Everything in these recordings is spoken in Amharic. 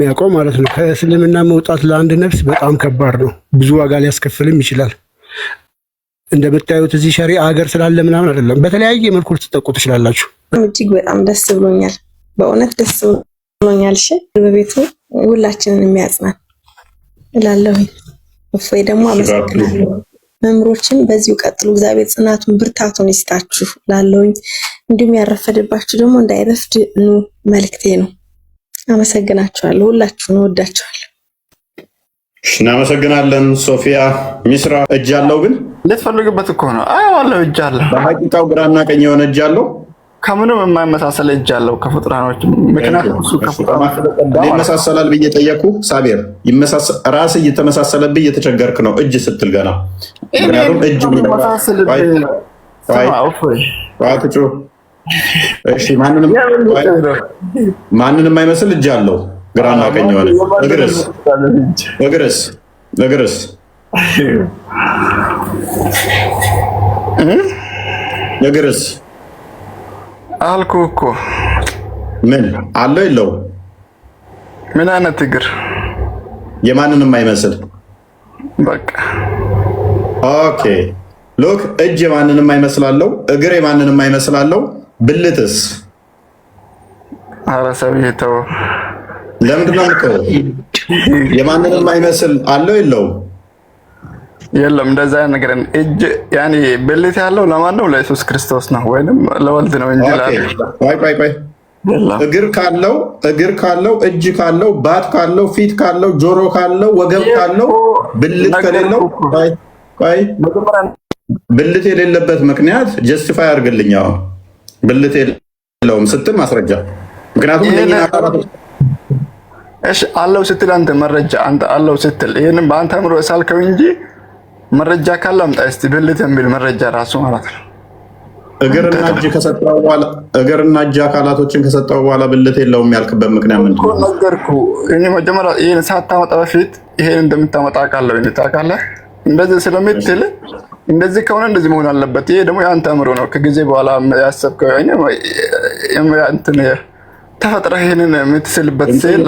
የሚያውቀው ማለት ነው። ከእስልምና መውጣት ለአንድ ነፍስ በጣም ከባድ ነው። ብዙ ዋጋ ሊያስከፍልም ይችላል። እንደምታዩት እዚህ ሸሪዓ ሀገር ስላለ ምናምን አይደለም። በተለያየ መልኩ ልትጠቁ ትችላላችሁ። እጅግ በጣም ደስ ብሎኛል። በእውነት ደስ ብሎኛል። እሺ በቤቱ ሁላችንን የሚያጽናን እላለሁ። እፎይ ደግሞ አመሰግናለሁ። መምሮችን በዚሁ ቀጥሉ። እግዚአብሔር ጽናቱን ብርታቱን ይስጣችሁ ላለውኝ እንዲሁም ያረፈደባችሁ ደግሞ እንዳይረፍድ መልክቴ ነው። አመሰግናችኋለሁ። ሁላችሁን እወዳችኋለሁ። እናመሰግናለን። ሶፊያ ሚስራ እጅ አለው ግን ልትፈልግበት እኮ ነው። አለው እጅ አለው። በሐቂቃው ግራና ቀኝ የሆነ እጅ አለው። ከምንም የማይመሳሰል እጅ አለው ከፍጡራኖች። ምክንያቱም እሱ ከፍጡራኖች ይመሳሰላል ብዬ ጠየቁ። ሳቢር ራስ እየተመሳሰለብህ እየተቸገርክ ነው እጅ ስትል ገና። ምክንያቱም እጅ እሺ ማንንም አይመስል እጅ አለው ግራና ቀኝ የሆነ እግርስ እግርስ አልኩህ እኮ ምን አለው የለው? ምን አይነት እግር? የማንንም አይመስል። በቃ ኦኬ ሎክ እጅ የማንንም አይመስላለው፣ እግር የማንንም አይመስላለው። ብልትስ? ኧረ ሰውዬ ተው። ለምንድን ነው የምትተው? የማንንም አይመስል አለው የለው? የለም እንደዛ ነገር። እጅ ያኔ ብልት ያለው ለማን ነው? ለኢየሱስ ክርስቶስ ነው ወይንም ለወልድ ነው እንጂ ቆይ እግር ካለው እጅ ካለው ባት ካለው ፊት ካለው ጆሮ ካለው ወገብ ካለው ብልት ከሌለው ብልት የሌለበት ምክንያት ጀስቲፋይ አድርግልኝ። አሁን ብልት የለውም ስትል ማስረጃ። ምክንያቱም እሺ አለው ስትል አንተ መረጃ አንተ አለው ስትል ይሄንን በአንተ አምሮ ሳልከው እንጂ መረጃ ካለ አምጣ እስቲ። ብልት የሚል መረጃ ራሱ ማለት ነው። እግርና እጅ ከሰጠው በኋላ እግርና እጅ አካላቶችን ከሰጠው በኋላ ብልት የለውም ያልክበት ምክንያት ምንድን ነው? ነገርኩህ እኔ መጀመሪያ ይሄን ሳታመጣ በፊት ይሄን እንደምታመጣ አውቃለሁ። እንዴ ታውቃለህ? እንደዚህ ስለምትል እንደዚህ ከሆነ እንደዚህ መሆን አለበት። ይሄ ደግሞ ያንተ አምሮ ነው። ከጊዜ በኋላ ያሰብከው እንትን ተፈጥረህ ይሄንን የምትስልበት ስል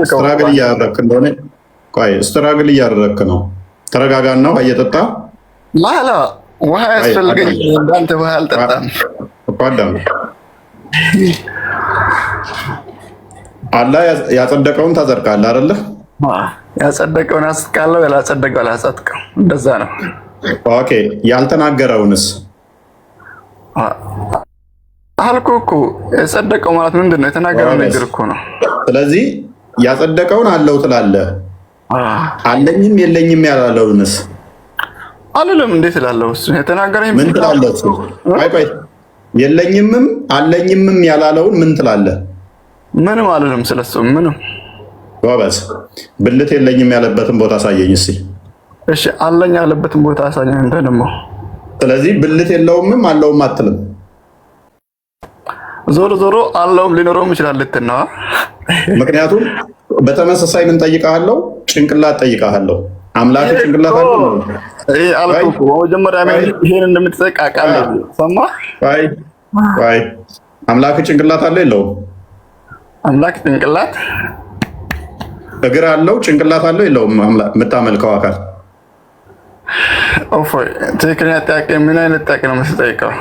ስትራግል እያደረክ እንደሆነ ስትራግል እያደረክ ነው። ተረጋጋና ውሃ እየጠጣ ላላ ውሃ ያስፈልገኝ እንዳንተ ውሃ አልጠጣም። አላህ ያጸደቀውን ታጸድቃለህ አይደለ? ያጸደቀውን አጽድቃለሁ፣ ያላጸደቀው አላጸድቅም። እንደዛ ነው። ኦኬ ያልተናገረውንስ? አልኩህ እኮ የጸደቀው ማለት ምንድን ነው? የተናገረው ነገር እኮ ነው። ስለዚህ ያጸደቀውን አለው ትላለህ። አለኝም የለኝም ያላለውንስ? አልልም። እንዴት እላለሁ? እሱ የተናገረኝ ምን ትላለህ? ቆይ የለኝምም አለኝምም ያላለውን ምን ትላለህ? ምንም አልልም ስለሱ ምንም። ጎበዝ። ብልት የለኝም ያለበትን ቦታ አሳየኝ እስኪ። እሺ አለኝ ያለበትን ቦታ አሳየኝ አንተ ደግሞ። ስለዚህ ብልት የለውምም አለውም አትልም። ዞሮ ዞሮ አለውም ሊኖረውም ይችላል ልትና። ምክንያቱም በተመሳሳይ ምን ጠይቃለሁ? ጭንቅላት ጠይቃለሁ። አምላክ ጭንቅላት አለው ነው? አልኩህ እኮ መጀመሪያ ይሄን እንደምትጠይቅ አውቃለሁ። ሰማህ? ቆይ አምላክ ጭንቅላት አለው የለውም? አምላክ ጭንቅላት እግር አለው ጭንቅላት አለው የለውም? የምታመልከው አካል ኦፎይ ትክክለኛ ጥያቄ። ምን አይነት ጥያቄ ነው የምትጠይቀው?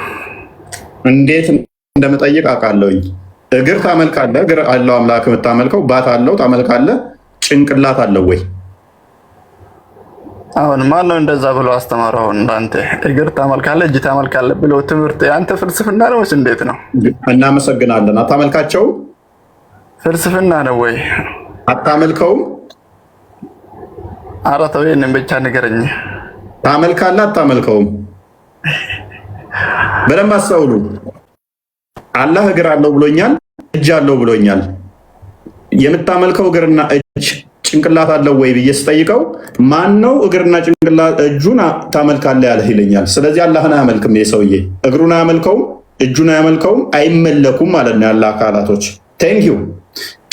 እንዴት እንደምጠይቅ አውቃለሁኝ። እግር ታመልካለህ፣ እግር አለው አምላክ የምታመልከው። ባት አለው ታመልካለህ። ጭንቅላት አለው ወይ? አሁን ማን ነው እንደዛ ብሎ አስተማረው? እንዳንተ እግር ታመልካለህ እጅ ታመልካለህ ብሎ ትምህርት ያንተ ፍልስፍና ነው ወይስ እንዴት ነው? እናመሰግናለን። አታመልካቸውም? ፍልስፍና ነው ወይ? አታመልከውም? ኧረ ተው ይሄንን ብቻ ንገረኝ። ታመልካለህ አታመልከውም? በደንብ አስተውሉ። አላህ እግር አለው ብሎኛል፣ እጅ አለው ብሎኛል። የምታመልከው እግርና እጅ ጭንቅላት አለው ወይ ብዬ ስጠይቀው ማን ነው እግርና ጭንቅላት እጁን ታመልካለህ ያለህ ይለኛል። ስለዚህ አላህን አያመልክም። የሰውዬ እግሩን አያመልከውም፣ እጁን አያመልከውም፣ አይመለኩም ማለት ነው ያለ አካላቶች። ቴንኪው።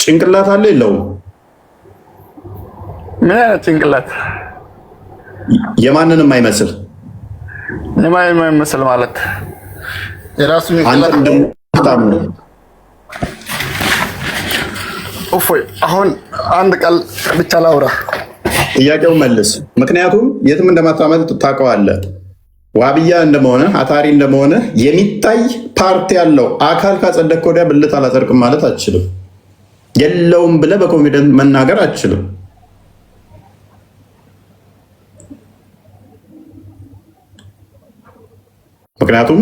ጭንቅላት አለ የለውም? ምን አይነት ጭንቅላት? የማንንም አይመስል። የማንንም አይመስል ማለት የራሱ ጭንቅላት እፎይ አሁን አንድ ቃል ብቻ ላውራ። ጥያቄውን መልስ። ምክንያቱም የትም እንደማታመጥ ታውቀዋለህ። ዋብያ እንደመሆነ አታሪ እንደመሆነ የሚታይ ፓርቲ ያለው አካል ካጸደቅ ወዲያ ብልት አላጸድቅም ማለት አትችልም። የለውም ብለህ በኮንፊደንስ መናገር አትችልም። ምክንያቱም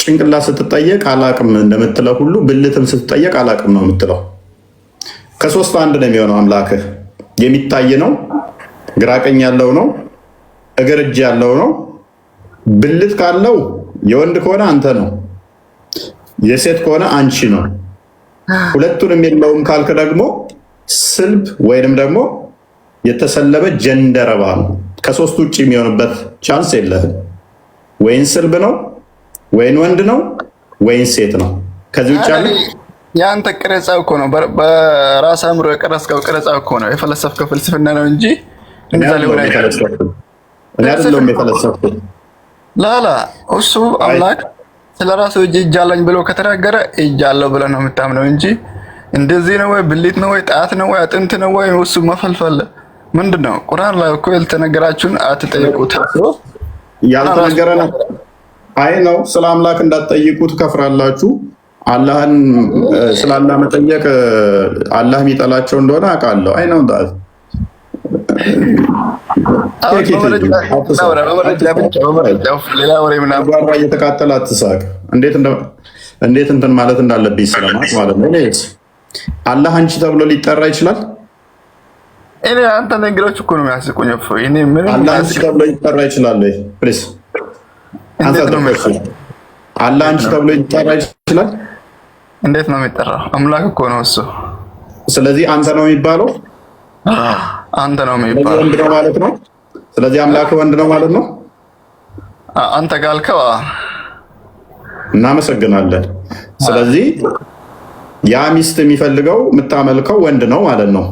ጭንቅላት ስትጠየቅ አላቅም እንደምትለው ሁሉ ብልትም ስትጠየቅ አላቅም ነው የምትለው። ከሶስት አንድ ነው የሚሆነው። አምላክህ የሚታይ ነው፣ ግራቀኝ ያለው ነው፣ እግር እጅ ያለው ነው። ብልት ካለው የወንድ ከሆነ አንተ ነው፣ የሴት ከሆነ አንቺ ነው። ሁለቱንም የለውም ካልክ ደግሞ ስልብ ወይንም ደግሞ የተሰለበ ጀንደረባ ነው። ከሶስት ውጭ የሚሆንበት ቻንስ የለህም። ወይን ስልብ ነው፣ ወይን ወንድ ነው፣ ወይን ሴት ነው። ከዚህ ውጭ ያለ የአንተ ቅረጻ እኮ ነው። በራስ አእምሮ የቀረጽከው ቅረጻ እኮ ነው። የፈለሰፍከው ፍልስፍና ነው እንጂ እኔ አይደለሁም የፈለሰፍኩት። ላላ እሱ አምላክ ስለ ራሱ እጅ አለኝ ብሎ ከተናገረ እጅ አለው ብለህ ነው የምታምነው እንጂ እንደዚህ ነው ወይ ብልት ነው ወይ ጣት ነው ወይ አጥንት ነው ወይ እሱ መፈልፈል ምንድን ነው? ቁርአን ላይ እኮ ያልተነገራችሁን አትጠይቁት። ያልተነገረ ነው። አይ ነው ስለ አምላክ እንዳትጠይቁ ትከፍራላችሁ። አላህን ስለ አላህ መጠየቅ አላህ የሚጠላቸው እንደሆነ አውቃለሁ። አይ ነው እንዳት እየተቃጠለ አትሳቅ። እንዴት እንትን ማለት እንዳለብኝ ስለማት ማለት ነው። አላህ አንቺ ተብሎ ሊጠራ ይችላል? እኔ አንተ ነገሮች እኮ ነው የሚያስቁኝ። አላህ አንቺ ተብሎ ሊጠራ ይችላል? ፕሊዝ አላህ አንቺ ተብሎ ሊጠራ ይችላል? እንዴት ነው የሚጠራው? አምላክ እኮ ነው እሱ። ስለዚህ አንተ ነው የሚባለው? አንተ ነው የሚባለው። ወንድ ነው ማለት ነው። ስለዚህ አምላክ ወንድ ነው ማለት ነው። አንተ ጋልከው እናመሰግናለን። ስለዚህ ያ ሚስት የሚፈልገው የምታመልከው ወንድ ነው ማለት ነው።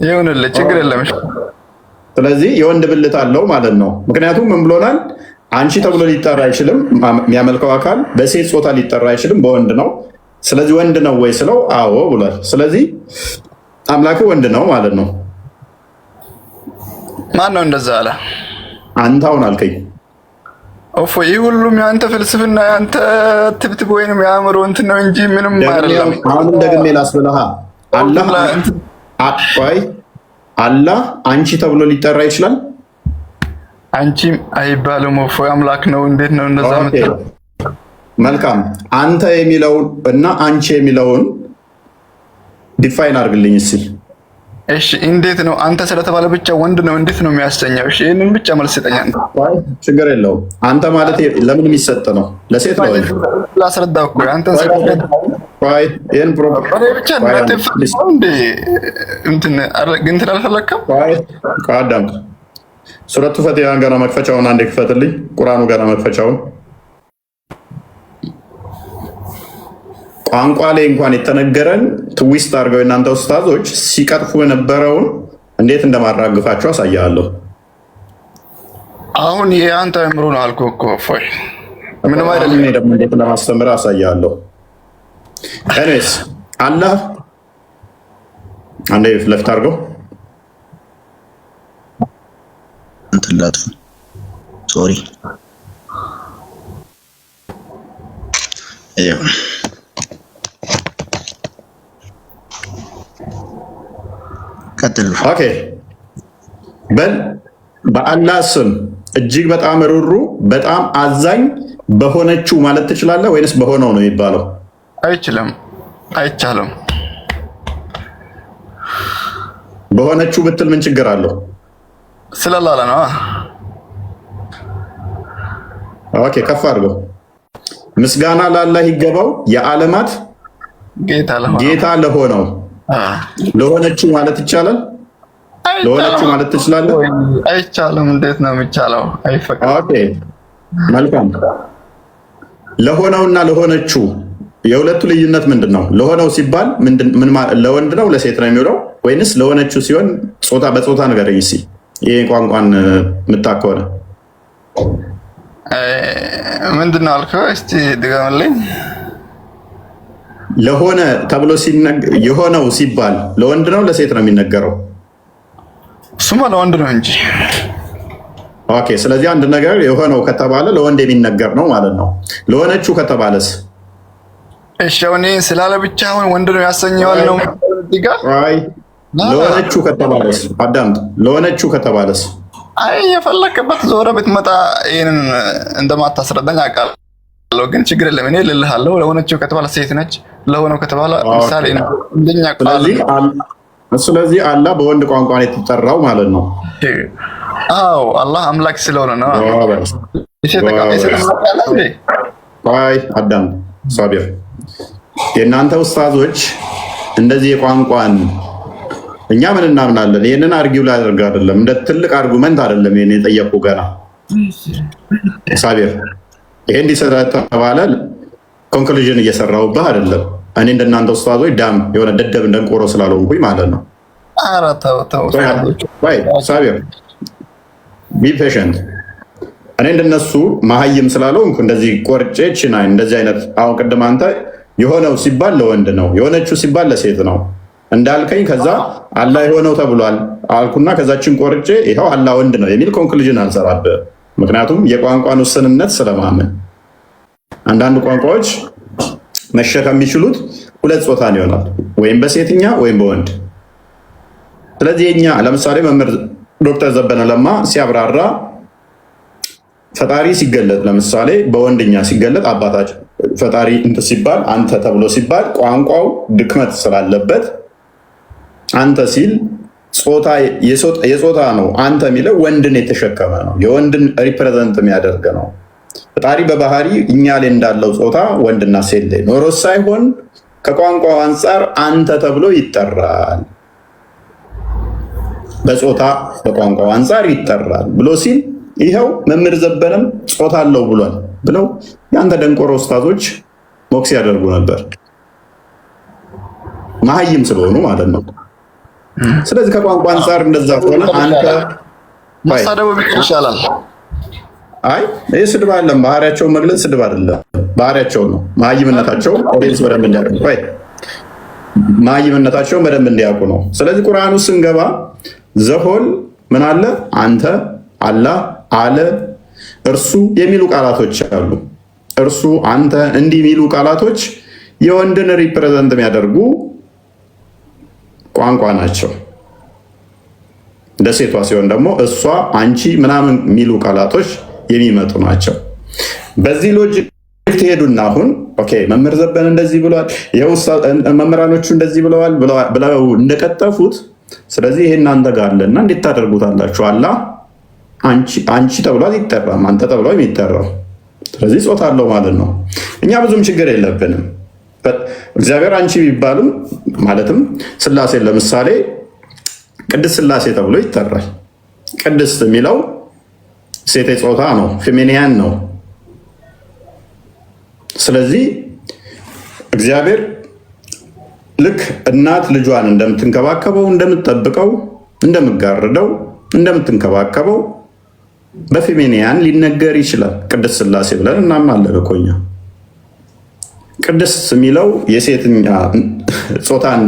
ይሁንልህ፣ ችግር የለም። ስለዚህ የወንድ ብልት አለው ማለት ነው። ምክንያቱም ምን ብሎናል? አንቺ ተብሎ ሊጠራ አይችልም። የሚያመልከው አካል በሴት ጾታ ሊጠራ አይችልም፣ በወንድ ነው። ስለዚህ ወንድ ነው ወይ ስለው አዎ ብሏል። ስለዚህ አምላክ ወንድ ነው ማለት ነው። ማን ነው እንደዛ አለ? አንተ አሁን አልከኝ። ይህ ሁሉም የአንተ ፍልስፍና የአንተ ትብትብ ወይንም የአእምሮ እንትን ነው እንጂ ምንም አይደለም። አሁንም ደግሜ ላስብልሃ። አላህ አንቺ ተብሎ ሊጠራ ይችላል? አንቺም አይባልም። አምላክ ነው። እንዴት ነው እንደዛ የምትለው? መልካም። አንተ የሚለውን እና አንቺ የሚለውን ዲፋይን አድርግልኝ እስኪ። እሺ፣ እንዴት ነው አንተ ስለተባለ ብቻ ወንድ ነው እንዴት ነው የሚያሰኘው? እሺ፣ ይሄንን ብቻ መልስ ይጠኛል። ችግር የለውም። አንተ ማለት ለምን የሚሰጥ ነው? ለሴት ነው ወይ? ላስረዳው እኮ አንተን ስለተባለ ይሄን ብቻ እንዴ እንትን አልፈለከም? አዳም ሱረቱ ፈቲሃን ገና መክፈቻውን አንዴ ክፈትልኝ። ቁርአኑ ገና መክፈቻውን ቋንቋ ላይ እንኳን የተነገረን ትዊስት አድርገው እናንተ ኡስታዞች ሲቀጥፉ የነበረውን እንዴት እንደማራግፋቸው አሳያለሁ። አሁን ይሄ አንተ አእምሮ ነው አልኩህ እኮ ፎይ ምንም አይደለም። እኔ ደግሞ እንዴት ለማስተምር አሳያለሁ። እኔስ አላህ አንዴ ለፍት አድርገው እንትላጥፉ ሶሪ ቀጥሉ። ኦኬ በል በአላህ ስም እጅግ በጣም ሩሩ በጣም አዛኝ በሆነችው ማለት ትችላለህ ወይንስ በሆነው ነው የሚባለው? አይችልም፣ አይቻልም። በሆነችው ብትል ምን ችግር አለው? ስለላለ ነው። ኦኬ ከፍ አድርገው። ምስጋና ለአላህ ይገባው የዓለማት ጌታ ለሆነው ለሆነችው ማለት ይቻላል? ለሆነችው ማለት ትችላለህ? አይቻልም። እንዴት ነው የሚቻለው? አይፈቀድም። ኦኬ መልካም። ለሆነውና ለሆነችው የሁለቱ ልዩነት ምንድን ነው? ለሆነው ሲባል ምን ለወንድ ነው ለሴት ነው የሚውለው ወይንስ ለሆነችው ሲሆን ጾታ በጾታ ንገረኝ እስኪ። ይሄ ቋንቋን የምታውቅ ከሆነ ምንድን ነው አልከው? እስቲ ድገምልኝ። ለሆነ ተብሎ የሆነው ሲባል ለወንድ ነው ለሴት ነው የሚነገረው? እሱማ ለወንድ ነው እንጂ። ኦኬ። ስለዚህ አንድ ነገር የሆነው ከተባለ ለወንድ የሚነገር ነው ማለት ነው። ለሆነችው ከተባለስ? እሺ እኔ ስላለ ብቻ አሁን ወንድ ነው ያሰኘዋል ነው አይ ለሆነችው ከተባለስ? አዳምጥ። ለሆነችው ከተባለስ? አይ የፈለክበት ዞረ ብትመጣ ይሄንን እንደማታስረዳኝ አውቃለሁ፣ ግን ችግር የለም እኔ እልልሃለሁ። ለሆነችው ከተባለ ሴት ነች፣ ለሆነው ከተባለ ምሳሌ ነው እንደኛ ቃል። ስለዚህ አላህ በወንድ ቋንቋ ነው የተጠራው ማለት ነው። አዎ አላህ አምላክ ስለሆነ ነው። አይ አዳምጥ ሳቢር፣ የእናንተ ኡስታዞች እንደዚህ የቋንቋን እኛ ምን እናምናለን? ይሄንን አርጊው ላይ አድርግ አይደለም፣ እንደ ትልቅ አርጉመንት አይደለም። ይሄን የጠየቁ ገና ሳቢር፣ ይሄ እንዲሰራ ተባለ ኮንክሉዥን እየሰራሁብህ አይደለም። እኔ እንደናንተ ኡስታዞች ዳም የሆነ ደደብ እንደንቆሮ ስላልሆንኩኝ ማለት ነው። ኧረ ተው ተው ሳቢር፣ ቢ ፔሸንት። እኔ እንደነሱ መሀይም ስላልሆንኩ እንደዚህ ቆርጬ ችናይ እንደዚህ አይነት አሁን ቅድም አንተ የሆነው ሲባል ለወንድ ነው የሆነችው ሲባል ለሴት ነው እንዳልከኝ፣ ከዛ አላህ የሆነው ተብሏል አልኩና ከዛችን ቆርጬ ይኸው አላህ ወንድ ነው የሚል ኮንክሉዥን አልሰራብህም። ምክንያቱም የቋንቋን ውስንነት ስለማምን አንዳንድ ቋንቋዎች መሸከም የሚችሉት ሁለት ጾታን ይሆናል፣ ወይም በሴትኛ ወይም በወንድ። ስለዚህ የኛ ለምሳሌ መምህር ዶክተር ዘበነ ለማ ሲያብራራ ፈጣሪ ሲገለጥ ለምሳሌ በወንድኛ ሲገለጥ አባታችን ፈጣሪ እንትን ሲባል አንተ ተብሎ ሲባል ቋንቋው ድክመት ስላለበት አንተ ሲል የጾታ ነው። አንተ የሚለው ወንድን የተሸከመ ነው፣ የወንድን ሪፕሬዘንት የሚያደርግ ነው። ፈጣሪ በባህሪ እኛ ላይ እንዳለው ጾታ ወንድና ሴት ላይ ኖሮ ሳይሆን ከቋንቋው አንጻር አንተ ተብሎ ይጠራል፣ በጾታ በቋንቋው አንጻር ይጠራል ብሎ ሲል ይኸው መምህር ዘበነም ጾታ አለው ብሏል ብለው የአንተ ደንቆሮ ኡስታዞች ሞክስ ያደርጉ ነበር፣ መሀይም ስለሆኑ ማለት ነው። ስለዚህ ከቋንቋ አንጻር እንደዛ ከሆነ አንተ ማሳደቡ ይሻላል። አይ ይህ ስድብ አይደለም፣ ባህሪያቸውን መግለጽ ስድብ አይደለም፣ ባህሪያቸውን ነው። መሀይምነታቸውን ኦዲየንስ በደንብ እንዲያውቁ መሀይምነታቸውን በደንብ እንዲያውቁ ነው። ስለዚህ ቁርአኑ ስንገባ ዘሆል ምን አለ? አንተ፣ አላህ፣ አለ፣ እርሱ የሚሉ ቃላቶች አሉ። እርሱ፣ አንተ እንዲህ የሚሉ ቃላቶች የወንድን ሪፕሬዘንት የሚያደርጉ ቋንቋ ናቸው። እንደ ሴቷ ሲሆን ደግሞ እሷ፣ አንቺ ምናምን የሚሉ ቃላቶች የሚመጡ ናቸው። በዚህ ሎጂክ ትሄዱና አሁን ኦኬ መምህር ዘበነ እንደዚህ ብለዋል፣ መምህራኖቹ እንደዚህ ብለዋል ብለው እንደቀጠፉት፣ ስለዚህ ይሄ እናንተ ጋር አለና እንዴት ታደርጉታላችሁ? አላህ አንቺ ተብሏል ይጠራም፣ አንተ ተብሏል የሚጠራው። ስለዚህ ጾታ አለው ማለት ነው። እኛ ብዙም ችግር የለብንም። እግዚአብሔር አንቺ ቢባልም ማለትም ስላሴ ለምሳሌ ቅድስት ስላሴ ተብሎ ይጠራል። ቅድስት የሚለው ሴት ጾታ ነው፣ ፌሚኒያን ነው። ስለዚህ እግዚአብሔር ልክ እናት ልጇን እንደምትንከባከበው፣ እንደምትጠብቀው፣ እንደምትጋርደው፣ እንደምትንከባከበው በፌሚኒያን ሊነገር ይችላል። ቅድስት ስላሴ ብለን እናምናለን እኮ እኛ። ቅድስት የሚለው የሴትኛ ጾታን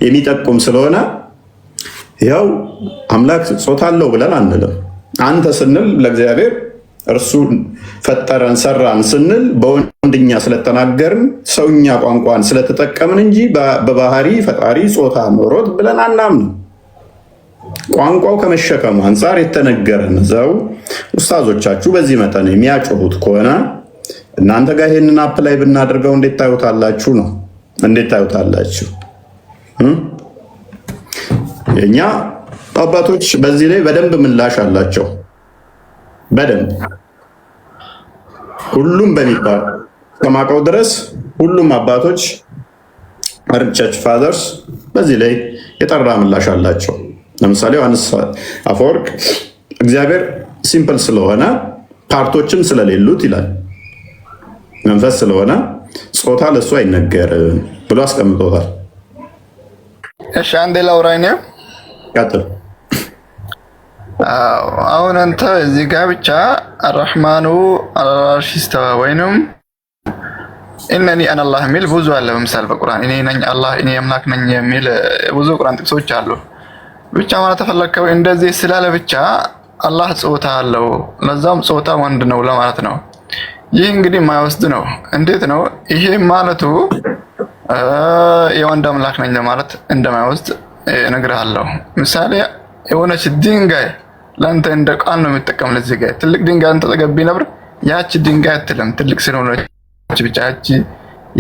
የሚጠቁም ስለሆነ ያው አምላክ ጾታ አለው ብለን አንልም። አንተ ስንል ለእግዚአብሔር እርሱ ፈጠረን ሰራን ስንል በወንድኛ ስለተናገርን ሰውኛ ቋንቋን ስለተጠቀምን እንጂ በባህሪ ፈጣሪ ጾታ ኖሮት ብለን አናምንም። ቋንቋው ከመሸከሙ አንጻር የተነገረን ዘው ኡስታዞቻችሁ በዚህ መጠን የሚያጮሁት ከሆነ እናንተ ጋር ይሄንን አፕ ላይ ብናደርገው እንዴት ታዩታላችሁ ነው? እንዴት ታዩታላችሁ? የኛ አባቶች በዚህ ላይ በደንብ ምላሽ አላቸው። በደንብ ሁሉም በሚባል ከማውቀው ድረስ ሁሉም አባቶች ቸርች ፋዘርስ በዚህ ላይ የጠራ ምላሽ አላቸው። ለምሳሌ ዮሐንስ አፈወርቅ እግዚአብሔር ሲምፕል ስለሆነ ፓርቶችም ስለሌሉት ይላል፣ መንፈስ ስለሆነ ጾታ ለእሱ አይነገርም ብሎ አስቀምጦታል። እሺ አንዴ ላውራኝ ነው። ቀጥል። አሁን አንተ እዚህ ጋር ብቻ አርህማኑ አልአርሽ ስተዋ ወይንም እነኒ አነ አላህ የሚል ብዙ አለ። በምሳሌ በቁርአን እኔ ነኝ አላህ እኔ አምላክ ነኝ የሚል ብዙ ቁርአን ጥቅሶች አሉ። ብቻ ማለት ተፈለከው እንደዚህ ስላለ ብቻ አላህ ጾታ አለው ለዛም ጾታ ወንድ ነው ለማለት ነው። ይህ እንግዲህ የማይወስድ ነው። እንዴት ነው ይሄ ማለቱ የወንድ አምላክ ነኝ ለማለት እንደማይወስድ እነግርሃለሁ። ምሳሌ የሆነች ድንጋይ ለአንተ እንደ ቃል ነው የሚጠቀም። ለዚህ ጋር ትልቅ ድንጋይ አንተ ተገቢ ነበር ያቺ ድንጋይ አትልም። ትልቅ ስለሆነች ብቻ ያቺ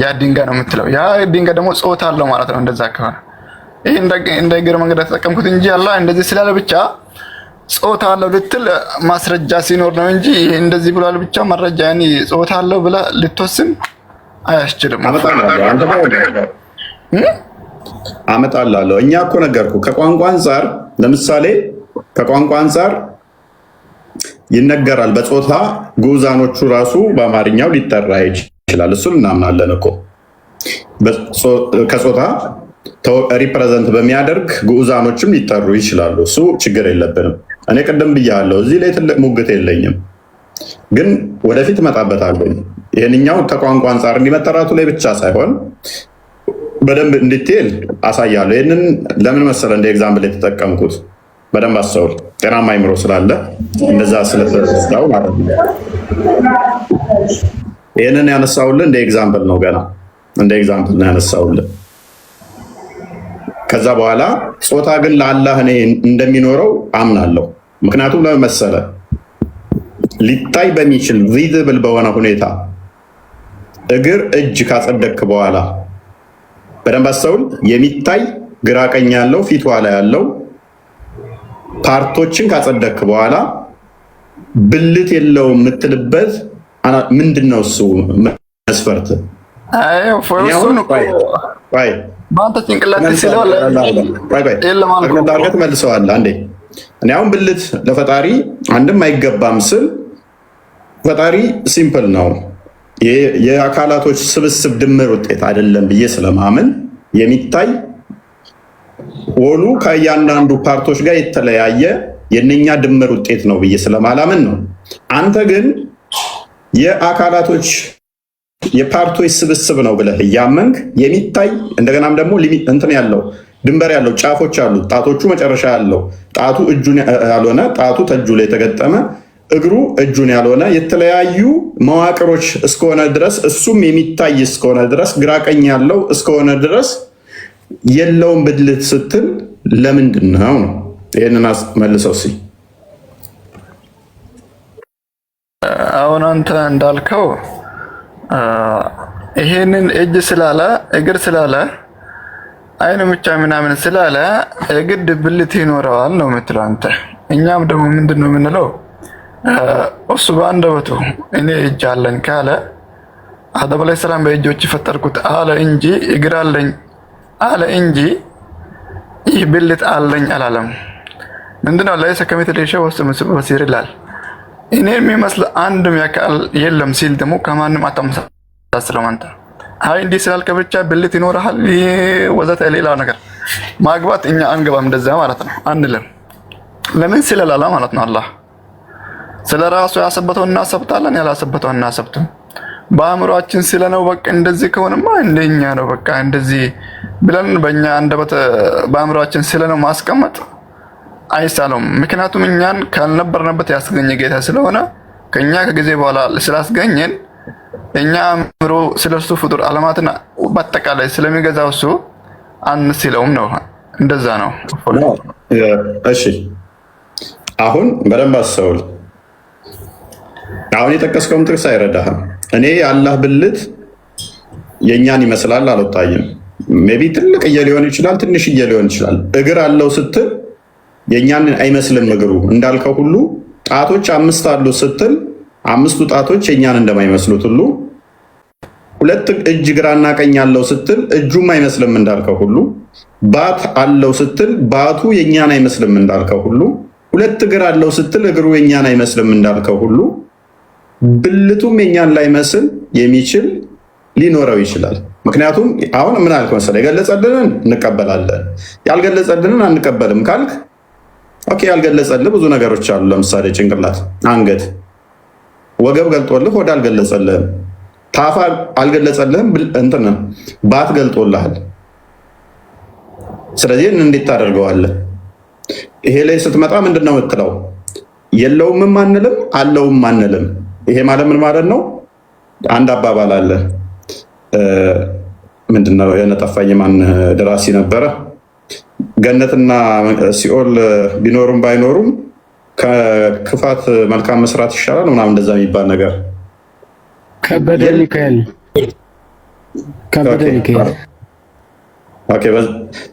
ያ ድንጋይ ነው የምትለው። ያ ድንጋይ ደግሞ ጾታ አለው ማለት ነው። እንደዛ ከሆነ ይሄ እንደ እግር መንገድ ተጠቀምኩት እንጂ አላህ እንደዚህ ስላለ ብቻ ጾታ አለው ልትል ማስረጃ ሲኖር ነው እንጂ እንደዚህ ብሏል ብቻ መረጃ ያኔ ጾታ አለው ብለህ ልትወስን አያስችልም። አመጣላለሁ። እኛ እኮ ነገርኩ ከቋንቋ አንፃር ለምሳሌ ከቋንቋ አንፃር ይነገራል። በጾታ ጉዛኖቹ ራሱ በአማርኛው ሊጠራ ይችላል። እሱን እናምናለን እኮ ከጾታ ሪፕሬዘንት በሚያደርግ ጉዛኖችም ሊጠሩ ይችላሉ። እሱ ችግር የለብንም። እኔ ቅድም ብያለሁ፣ እዚህ ላይ ትልቅ ሙግት የለኝም፣ ግን ወደፊት እመጣበታለሁ። ይህንኛው ከቋንቋ አንጻር እንዲመጠራቱ ላይ ብቻ ሳይሆን በደንብ እንዲቴል አሳያለሁ። ይህንን ለምን መሰለ እንደ ኤግዛምፕል የተጠቀምኩት በደንብ አስተውል። ጤናማ አይምሮ ስላለ እንደዛ ስለተስዳው ማለት ነው። ይህንን ያነሳውልን እንደ ኤግዛምፕል ነው፣ ገና እንደ ኤግዛምፕል ነው ያነሳውልን። ከዛ በኋላ ጾታ ግን ለአላህ እኔ እንደሚኖረው አምናለሁ። ምክንያቱም ለምን መሰለ ሊታይ በሚችል ቪዚብል በሆነ ሁኔታ እግር እጅ ካጸደክ በኋላ በደንብ አስተውል። የሚታይ ግራ ቀኝ ያለው ፊቷ ላይ ያለው ፓርቶችን ካጸደክ በኋላ ብልት የለውም የምትልበት ምንድነው? እሱ መስፈርት በአንተ ጭንቅላት ስለዋለርገት መልሰዋል። አንዴ እኔ አሁን ብልት ለፈጣሪ አንድም አይገባም ስል ፈጣሪ ሲምፕል ነው የአካላቶች ስብስብ ድምር ውጤት አይደለም ብዬ ስለማምን የሚታይ ወሉ ከእያንዳንዱ ፓርቶች ጋር የተለያየ የነኛ ድምር ውጤት ነው ብዬ ስለማላምን ነው። አንተ ግን የአካላቶች የፓርቶች ስብስብ ነው ብለህ እያመንክ የሚታይ እንደገናም ደግሞ እንትን ያለው ድንበር ያለው ጫፎች አሉት። ጣቶቹ መጨረሻ ያለው ጣቱ እጁን ያልሆነ ጣቱ ተእጁ ላይ የተገጠመ እግሩ እጁን ያልሆነ የተለያዩ መዋቅሮች እስከሆነ ድረስ እሱም የሚታይ እስከሆነ ድረስ ግራ ቀኝ ያለው እስከሆነ ድረስ የለውም ብልት ስትል ለምንድን ነው? ይህንን መልሰው ሲ አሁን አንተ እንዳልከው ይሄንን እጅ ስላለ እግር ስላለ አይን ብቻ ምናምን ስላለ የግድ ብልት ይኖረዋል ነው የምትለው አንተ። እኛም ደግሞ ምንድን ነው የምንለው? እሱ በአንደበቱ እኔ እጅ አለኝ ካለ አደም ዐለይሂ ሰላም በእጆች ፈጠርኩት አለ እንጂ እግር አለኝ አለ እንጂ ይህ ብልት አለኝ አላለም። ምንድነው ለይሰ ከሚስሊሂ ሸይኡን ወሁወ ሰሚዑል በሲር ይላል። እኔ የሚመስል አንድም ያካል የለም ሲል ደግሞ ከማንም አታመሳስለው አንተ። አይ እንዲህ ስላልክ ብቻ ብልት ይኖርሃል ወዘተ ሌላው ነገር ማግባት እኛ አንገባም እንደዛ ማለት ነው አንልም። ለምን ስለላላ ማለት ነው። አላህ ስለራሱ ያሰበተው እናሰብታለን፣ ያላሰበተው እናሰብትም። በአእምሮአችን ስለነው በቃ እንደዚህ ከሆነማ እንደኛ ነው በቃ እንደዚህ ብለን በእኛ አንደበት በአእምሮአችን ስለነው ማስቀመጥ አይሳለውም። ምክንያቱም እኛን ካልነበርንበት ያስገኘ ጌታ ስለሆነ ከኛ ከጊዜ በኋላ ስላስገኘን እኛ አእምሮ ስለሱ ፍጡር ዓለማትን በአጠቃላይ ስለሚገዛው እሱ አንስለውም ነው። እንደዛ ነው። እሺ አሁን በደንብ አስተውል። አሁን የጠቀስከውም ጥቅስ አይረዳህም። እኔ የአላህ ብልት የእኛን ይመስላል አልወጣኝም። ሜቢ ትልቅዬ ሊሆን ይችላል፣ ትንሽዬ ሊሆን ይችላል። እግር አለው ስትል የእኛን አይመስልም እግሩ እንዳልከው ሁሉ ጣቶች 5 አሉ ስትል 5ቱ ጣቶች የእኛን እንደማይመስሉት ሁሉ ሁለት እጅ ግራና ቀኝ አለው ስትል እጁም አይመስልም እንዳልከው ሁሉ ባት አለው ስትል ባቱ የእኛን አይመስልም እንዳልከው ሁሉ ሁለት እግር አለው ስትል እግሩ የእኛን አይመስልም እንዳልከው ሁሉ ብልቱም የእኛን ላይመስል የሚችል ሊኖረው ይችላል። ምክንያቱም አሁን ምን አልክ መሰለህ? የገለጸልንን እንቀበላለን፣ ያልገለጸልንን አንቀበልም ካልክ ኦኬ። ያልገለጸልህ ብዙ ነገሮች አሉ። ለምሳሌ ጭንቅላት፣ አንገት፣ ወገብ ገልጦልህ ወደ አልገለጸልህም። ታፋ አልገለጸልህም፣ እንትን ባት ገልጦልሃል። ስለዚህ እንዴት ታደርገዋለህ? ይሄ ላይ ስትመጣ ምንድን ነው የምትለው? የለውም አንልም አለውም አንልም። ይሄ ማለት ምን ማለት ነው? አንድ አባባል አለ። ምንድነው የነጠፋኝ? ማን ደራሲ ነበረ? ገነትና ሲኦል ቢኖሩም ባይኖሩም ከክፋት መልካም መስራት ይሻላል ምናምን እንደዛ የሚባል ነገር። ከበደ ሚካኤል።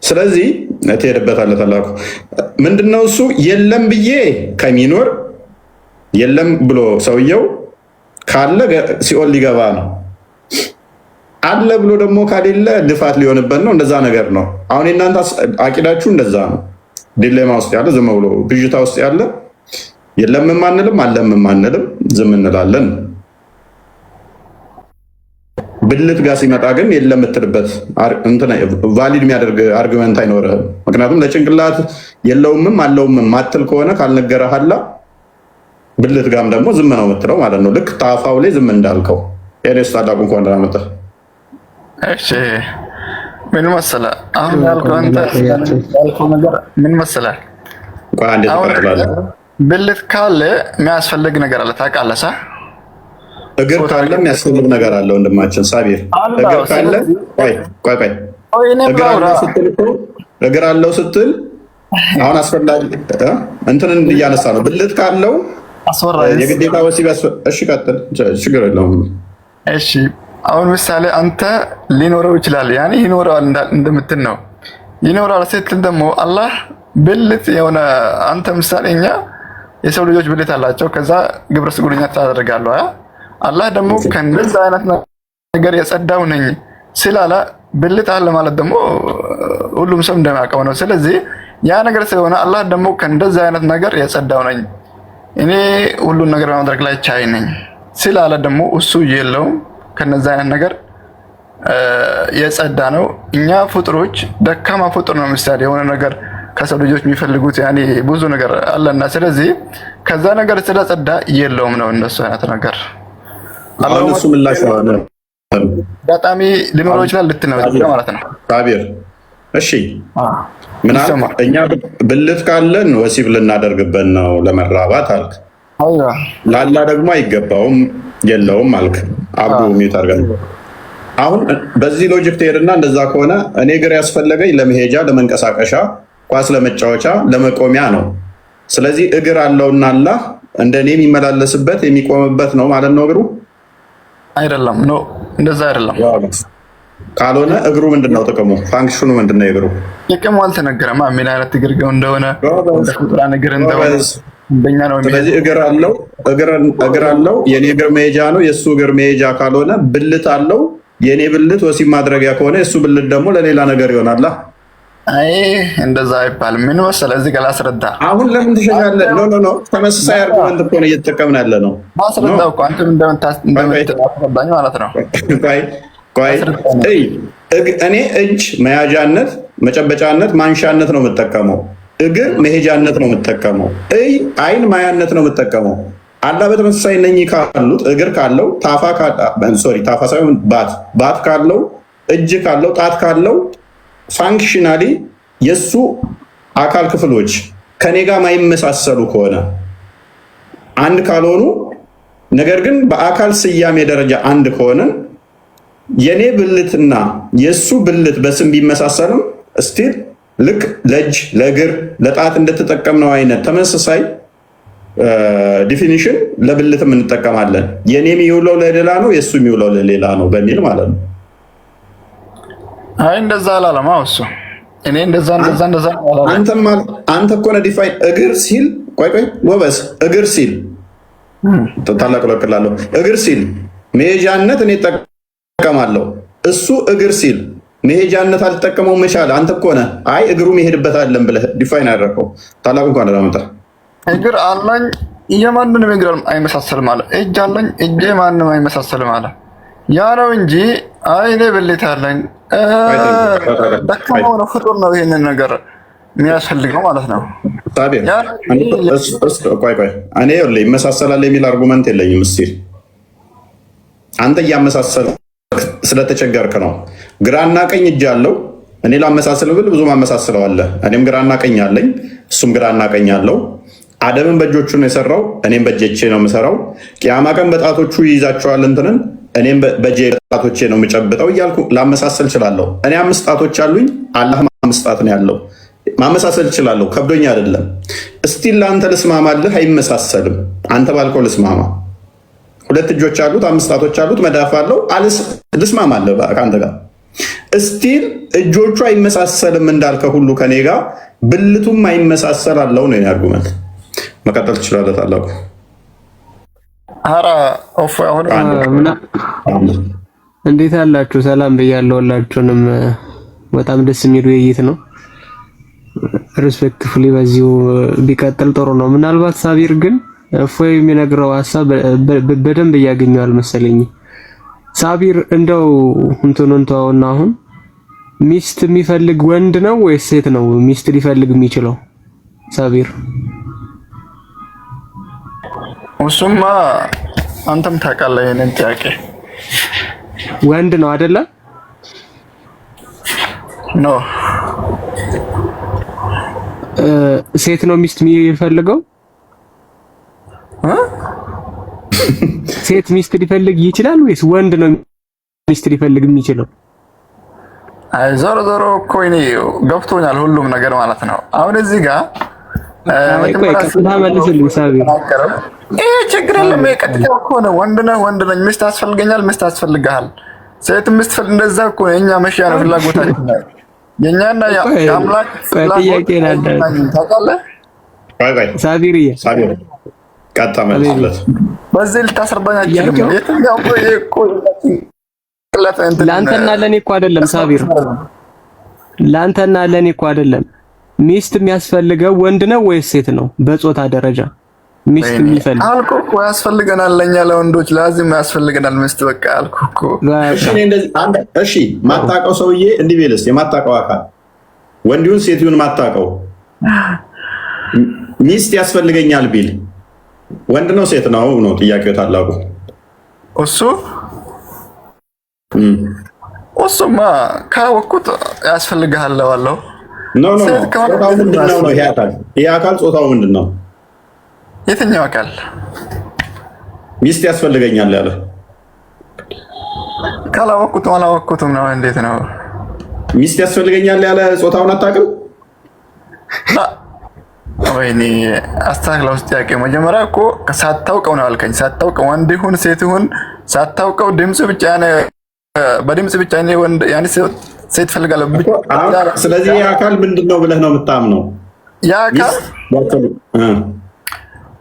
ስለዚህ ትሄድበታለህ ታላቁ። ምንድነው እሱ? የለም ብዬ ከሚኖር የለም ብሎ ሰውየው ካለ ሲኦል ሊገባ ነው። አለ ብሎ ደግሞ ካሌለ ልፋት ሊሆንበት ነው። እንደዛ ነገር ነው። አሁን የእናንተ አቂዳችሁ እንደዛ ነው። ዲሌማ ውስጥ ያለ ዝም ብሎ ብዥታ ውስጥ ያለ የለምም አንልም አለምም አንልም ዝም እንላለን። ብልት ጋር ሲመጣ ግን የለም የምትልበት ቫሊድ የሚያደርግ አርጊመንት አይኖርህም። ምክንያቱም ለጭንቅላት የለውምም አለውምም ማትል ከሆነ ካልነገረሃላ ብልት ጋም ደግሞ ዝም ነው የምትለው ማለት ነው። ልክ ታፋው ላይ ዝም እንዳልከው ኤኔስ ታላቁ እንኳን ደህና መጣህ። እሺ ምን መሰለህ አሁን ያልከው ነገር ምን መሰለህ? ብልት ካለ የሚያስፈልግ ነገር አለ ታውቃለህ። እግር ካለ የሚያስፈልግ ነገር አለ ወንድማችን ሳቢር። እግር ካለ እግር አለው ስትል አሁን አስፈላጊ እንትንን እያነሳ ነው። ብልት ካለው የግዴታ ወሲብ እሺ፣ ቀጥል፣ ችግር የለውም። እሺ አሁን ምሳሌ አንተ ሊኖረው ይችላል፣ ያኔ ይኖረዋል እንደምትል ነው። ይኖራል ስትል ደግሞ አላህ ብልት የሆነ አንተ ምሳሌ እኛ የሰው ልጆች ብልት አላቸው፣ ከዛ ግብረ ስጉርኛ ታደርጋለህ። አላህ ደግሞ ከእንደዛ አይነት ነገር የጸዳው ነኝ ስላለ ብልት አለ ማለት ደግሞ ሁሉም ሰው እንደማያውቀው ነው። ስለዚህ ያ ነገር ስለሆነ አላህ ደግሞ ከእንደዛ አይነት ነገር የጸዳው ነኝ እኔ ሁሉን ነገር በማድረግ ላይ ቻይ ነኝ ስላለ ደግሞ እሱ የለውም ከነዛ አይነት ነገር የጸዳ ነው። እኛ ፍጡሮች ደካማ ፍጡር ነው። ምሳሌ የሆነ ነገር ከሰው ልጆች የሚፈልጉት ያኔ ብዙ ነገር አለና ስለዚህ ከዛ ነገር ስለጸዳ የለውም ነው እንደሱ አይነት ነገር። አሁን እሱ ምላሽ ነው በጣም ሊኖረው ይችላል ልትነው ማለት ነው ሳቢር። እሺ ምናምን እኛ ብልት ካለን ወሲብ ልናደርግበት ነው ለመራባት አልክ። ላላ ደግሞ አይገባውም የለውም አልክ። አቡ ሚት አድርገን አሁን በዚህ ሎጂክ ትሄድና እንደዛ ከሆነ እኔ እግር ያስፈለገኝ ለመሄጃ፣ ለመንቀሳቀሻ፣ ኳስ ለመጫወቻ፣ ለመቆሚያ ነው። ስለዚህ እግር አለውና አላህ እንደኔ የሚመላለስበት የሚቆምበት ነው ማለት ነው። እግሩ አይደለም ነው እንደዛ አይደለም። ካልሆነ እግሩ ምንድነው ጥቅሙ? ፋንክሽኑ ምንድነው? እግሩ ጥቅሙ አልተነገረም። ምን አይነት እግር እንደሆነ ቁጥራን እግር እንደሆነ በእኛ ነው። ስለዚህ እግር አለው የኔ እግር መሄጃ ነው። የእሱ እግር መሄጃ ካልሆነ ብልት አለው የኔ ብልት ወሲብ ማድረጊያ ከሆነ የእሱ ብልት ደግሞ ለሌላ ነገር ይሆናል። አይ እንደዛ አይባልም። ምን መሰለህ እዚህ ጋር ላስረዳ። አሁን ለምን ትሸሻለህ? ኖ ተመሳሳይ አርጉመንት እኮ ነው እየተጠቀምን ያለ ነው። ማስረዳው እኮ አንተም እንደምታስረዳኝ ማለት ነው። እኔ እጅ መያዣነት፣ መጨበጫነት፣ ማንሻነት ነው የምጠቀመው። እግር መሄጃነት ነው የምጠቀመው። አይን ማያነት ነው የምጠቀመው። አላህ በተመሳሳይ እነኚህ ካሉት እግር ካለው ታፋ ሳይሆን ባት ካለው እጅ ካለው ጣት ካለው ፋንክሽናሊ የእሱ አካል ክፍሎች ከኔ ጋር ማይመሳሰሉ ከሆነ አንድ ካልሆኑ ነገር ግን በአካል ስያሜ ደረጃ አንድ ከሆነ የኔ ብልትና የእሱ ብልት በስም ቢመሳሰልም ስቲል ልክ ለእጅ ለእግር ለጣት እንደተጠቀምነው አይነት ተመሳሳይ ዲፊኒሽን ለብልትም እንጠቀማለን። የኔ የሚውለው ለሌላ ነው፣ የእሱ የሚውለው ለሌላ ነው በሚል ማለት ነው። አይ እንደዛ አላለማ እሱ እኔ እንደዛ አንተ እኮ ነህ ዲፋይን እግር ሲል ቆይ ወበስ እግር ሲል ታላቅለቅላለሁ እግር ሲል መሄጃነት እኔ እጠቀማለሁ። እሱ እግር ሲል መሄጃነት አልተጠቀመው መቻል አንተ እኮ ነህ አይ እግሩ መሄድበት አይደለም ብለህ ዲፋይን ያደረከው። ታላቁ እንኳን ለማምጣ እግር አለኝ የማንንም እግር አይመሳሰልም አለ። እጅ አለኝ እጄ ማንንም አይመሳሰልም አለ። ያ ነው እንጂ አይ እኔ ብልት አለኝ ደካማ ነው ፍጡር ነው ይሄንን ነገር የሚያስፈልገው ማለት ነው። ታዲያ ቆይ እኔ ይመሳሰላል የሚል አርጉመንት የለኝም። እስኪ አንተ እያመሳሰል ስለተቸገርክ ነው። ግራና ቀኝ እጅ አለው። እኔ ላመሳስል ብል ብዙ ማመሳስለው አለ። እኔም ግራና ቀኝ አለኝ፣ እሱም ግራና ቀኝ አለው። አደምን በእጆቹ ነው የሰራው፣ እኔም በእጄ ነው የምሰራው። ቅያማ ቀን በጣቶቹ ይይዛቸዋል እንትንን፣ እኔም በእጄ ጣቶቼ ነው የምጨብጠው እያልኩ ላመሳሰል እችላለሁ። እኔ 5 ጣቶች አሉኝ፣ አላህ 5 ጣት ነው ያለው። ማመሳሰል እችላለሁ፣ ከብዶኝ አይደለም። እስቲል ለአንተ ልስማማልህ፣ አይመሳሰልም። አንተ ባልከው ልስማማ። 2 እጆች አሉት፣ 5 ጣቶች አሉት፣ መዳፍ አለው፣ ልስማማለህ ከአንተ ጋር። እስቲል እጆቹ አይመሳሰልም እንዳልከ ሁሉ ከኔ ጋር ብልቱም አይመሳሰል አለው ነው አርጉመንት። መቀጠል ትችላለህ ታላቁ። ኧረ ኦፍ አሁን እንዴት አላችሁ? ሰላም ብያለሁ ሁላችሁንም። በጣም ደስ የሚል ውይይት ነው። ሪስፔክትፉሊ በዚሁ ቢቀጥል ጥሩ ነው። ምናልባት ሳቢር ግን እፎይ የሚነግረው ሀሳብ በደንብ እያገኘው አልመሰለኝ። ሳቢር እንደው እንትኑን ተወውና አሁን ሚስት የሚፈልግ ወንድ ነው ወይስ ሴት ነው ሚስት ሊፈልግ የሚችለው? ሳቢር እሱማ አንተም ታውቃለህ። ይሄንን ጥያቄ ወንድ ነው አይደለ? ኖ ሴት ነው ሚስት የሚፈልገው? ሴት ሚስት ሊፈልግ ይችላል ወይስ ወንድ ነው ሚስት ሊፈልግ የሚችለው? አይ ዞሮ ዞሮ እኮ እኔ ገብቶኛል ሁሉም ነገር ማለት ነው። አሁን እዚህ ጋር ቀጥታ መልስልኝ ሳቢር። ይሄ ችግር የለም። ቀጥታ እኮ ነው። ወንድ ነኝ፣ ሚስት አስፈልገኛል፣ ሚስት አስፈልግሃል፣ ሴት ሚስት እንደዛ እኮ ነው። የኛ መሽያ ነው ፍላጎታችን ነው። የኛና የአምላክ ጥያቄ ነው። ታውቃለህ ሳቢርዬ፣ ቀጣ መልስለት። በዚህ ልታስረዳኝ አትችልም። የትኛው እኮ ለአንተና ለኔ እኮ አይደለም ሳቢር፣ ለአንተና ለኔ እኮ አይደለም። ሚስት የሚያስፈልገው ወንድ ነው ወይስ ሴት ነው? በጾታ ደረጃ ሚስት የሚፈልግ አልኩ እኮ ያስፈልገናል። ለኛ ለወንዶች ላዚም ያስፈልገናል ሚስት። በቃ አልኩ እኮ። እሺ ማታውቀው ሰውዬ እንዲህ ቢልስ፣ የማታውቀው አካል ወንድ ይሁን ሴት ይሁን ማታውቀው ሚስት ያስፈልገኛል ቢል ወንድ ነው ሴት ነው ነው ጥያቄው ታላቁ። እሱማ ካወቅኩት ያስፈልግሃል እለዋለሁ። ኖ ጾታው ምንድን ነው? ይሄ አካል ጾታው ምንድን ነው? የትኛው አካል ሚስት ያስፈልገኛል ያለ? ካላወቅኩትም ነው። እንዴት ነው ሚስት ያስፈልገኛል ያለ? ጾታውን አታውቅም? ወይኔ አስተካክለው ውስጥ ጥያቄ መጀመሪያ እኮ ሳታውቀው ነው አልከኝ። ሳታውቀው ወንድ ይሁን ሴት ይሁን ሳታውቀው ድምጽ ብቻ በድምጽ ብቻ ወንድ ያኔ ሴት ፈልጋለሁ። ስለዚህ ያ አካል ምንድነው ብለህ ነው የምታምነው? ያ አካል